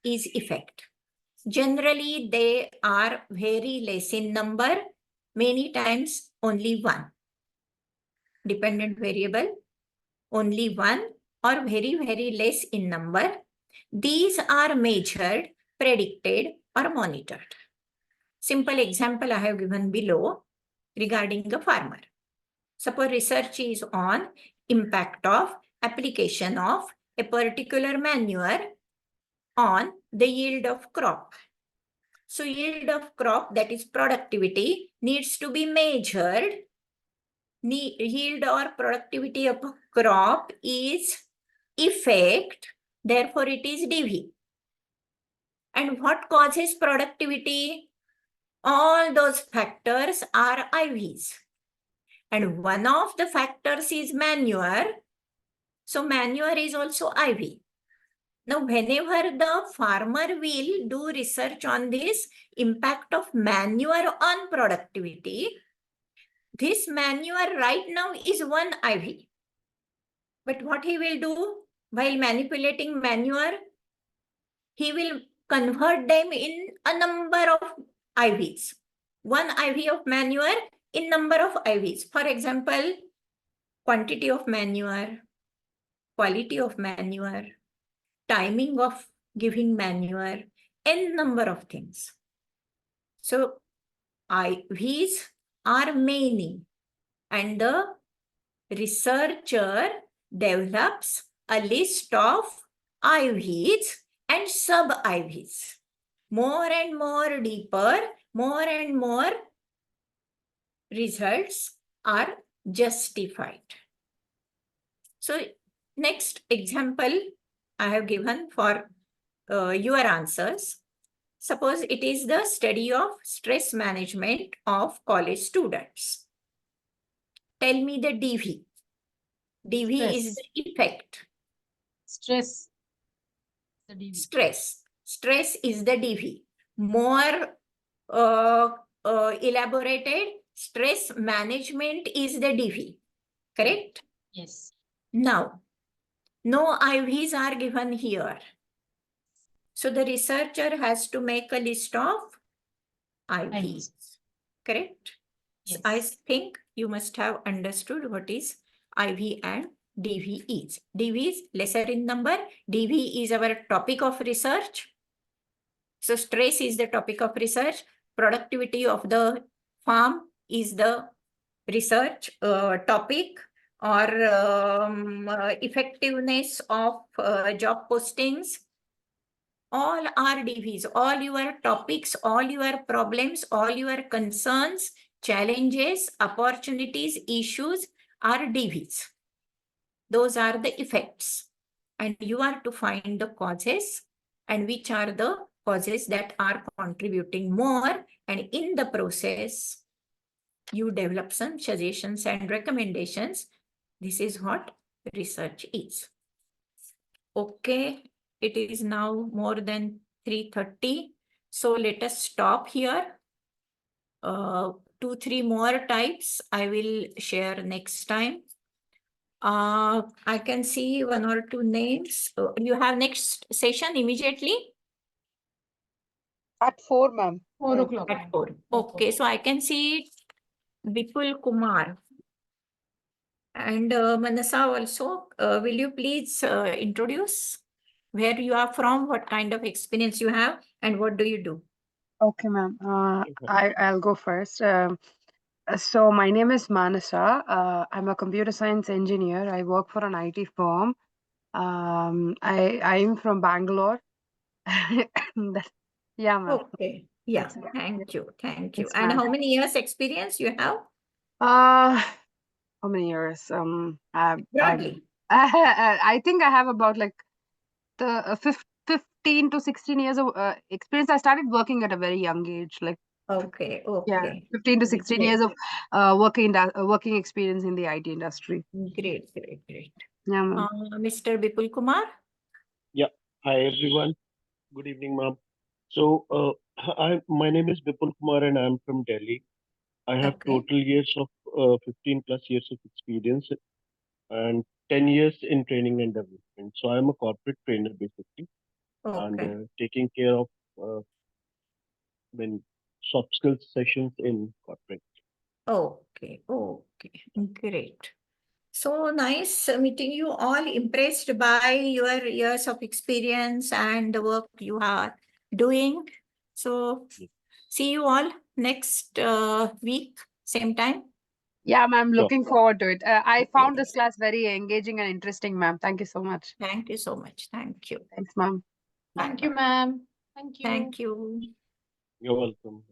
A: is effect. Generally, they are very less in number, many times only one. Dependent variable, only one or very, very less in number. These are measured, predicted, or monitored. Simple example I have given below regarding a farmer. Suppose research is on impact of application of a particular manure on the yield of crop. So yield of crop, that is productivity, needs to be measured. Yield or productivity of a crop is effect, therefore it is DV. And what causes productivity? All those factors are IVs. And one of the factors is manure. So manure is also IV. Now, whenever the farmer will do research on this impact of manure on productivity, this manure right now is one IV. But what he will do while manipulating manure, he will convert them in a number of IVs. One IV of manure in number of IVs. For example, quantity of manure, quality of manure, timing of giving manure, n number of things. So IVs are many, and the researcher develops a list of IVs and sub-IVs. More and more deeper, more and more results are justified. So next example I have given for your answers. Suppose it is the study of stress management of college students. Tell me the DV. DV is the effect.
C: Stress. The DV.
A: Stress. Stress is the DV. More elaborated, stress management is the DV. Correct?
C: Yes.
A: Now, no IVs are given here. So the researcher has to make a list of IVs. Correct?
C: Yes.
A: I think you must have understood what is IV and DV is. DV is lesser in number. DV is our topic of research. So stress is the topic of research. Productivity of the farm is the research topic, or effectiveness of job postings. All are DVs, all your topics, all your problems, all your concerns, challenges, opportunities, issues are DVs. Those are the effects. And you are to find the causes and which are the causes that are contributing more. And in the process, you develop some suggestions and recommendations. This is what research is. Okay, it is now more than 3:30. So let us stop here. 2-3 more types I will share next time. I can see 1 or 2 names. You have next session immediately?
H: At 4, ma'am.
C: 4 o'clock.
A: At 4. Okay, so I can see Vipul Kumar. And Manasa also, will you please introduce where you are from, what kind of experience you have, and what do you do?
I: Okay, ma'am. I'll go first. So my name is Manasa. I'm a computer science engineer. I work for an IT firm. I'm from Bangalore. Yeah, ma'am.
A: Okay. Yeah.
I: That's it.
A: Thank you. Thank you.
I: Yes,
A: And
I: ma'am.
A: how many years experience you have?
I: How many years?
A: Broadly.
I: I think I have about like the 15 to 16 years of experience. I started working at a very young age, like
A: Okay.
I: yeah,
A: Okay.
I: 15 to 16 years of working experience in the IT industry.
A: Great. Great. Great.
I: Yeah, ma'am.
A: Mr. Vipul Kumar.
J: Yeah. Hi, everyone. Good evening, ma'am. So, my name is Vipul Kumar and I'm from Delhi. I have
A: Okay.
J: total years of 15 plus years of experience and 10 years in training and development. So, I'm a corporate trainer basically, and
A: Okay.
J: taking care of soft skills sessions in corporate.
A: Okay. Okay. Great. So nice meeting you all. Impressed by your years of experience and the work you are doing. So see you all next week, same time.
I: Yeah, ma'am.
J: Sure.
I: Looking forward to it. I
A: Okay.
I: found this class very engaging and interesting, ma'am. Thank you so much.
A: Thank you so much. Thank you.
I: Thanks, ma'am.
C: Thank you, ma'am. Thank you.
A: Thank you.
J: You're welcome.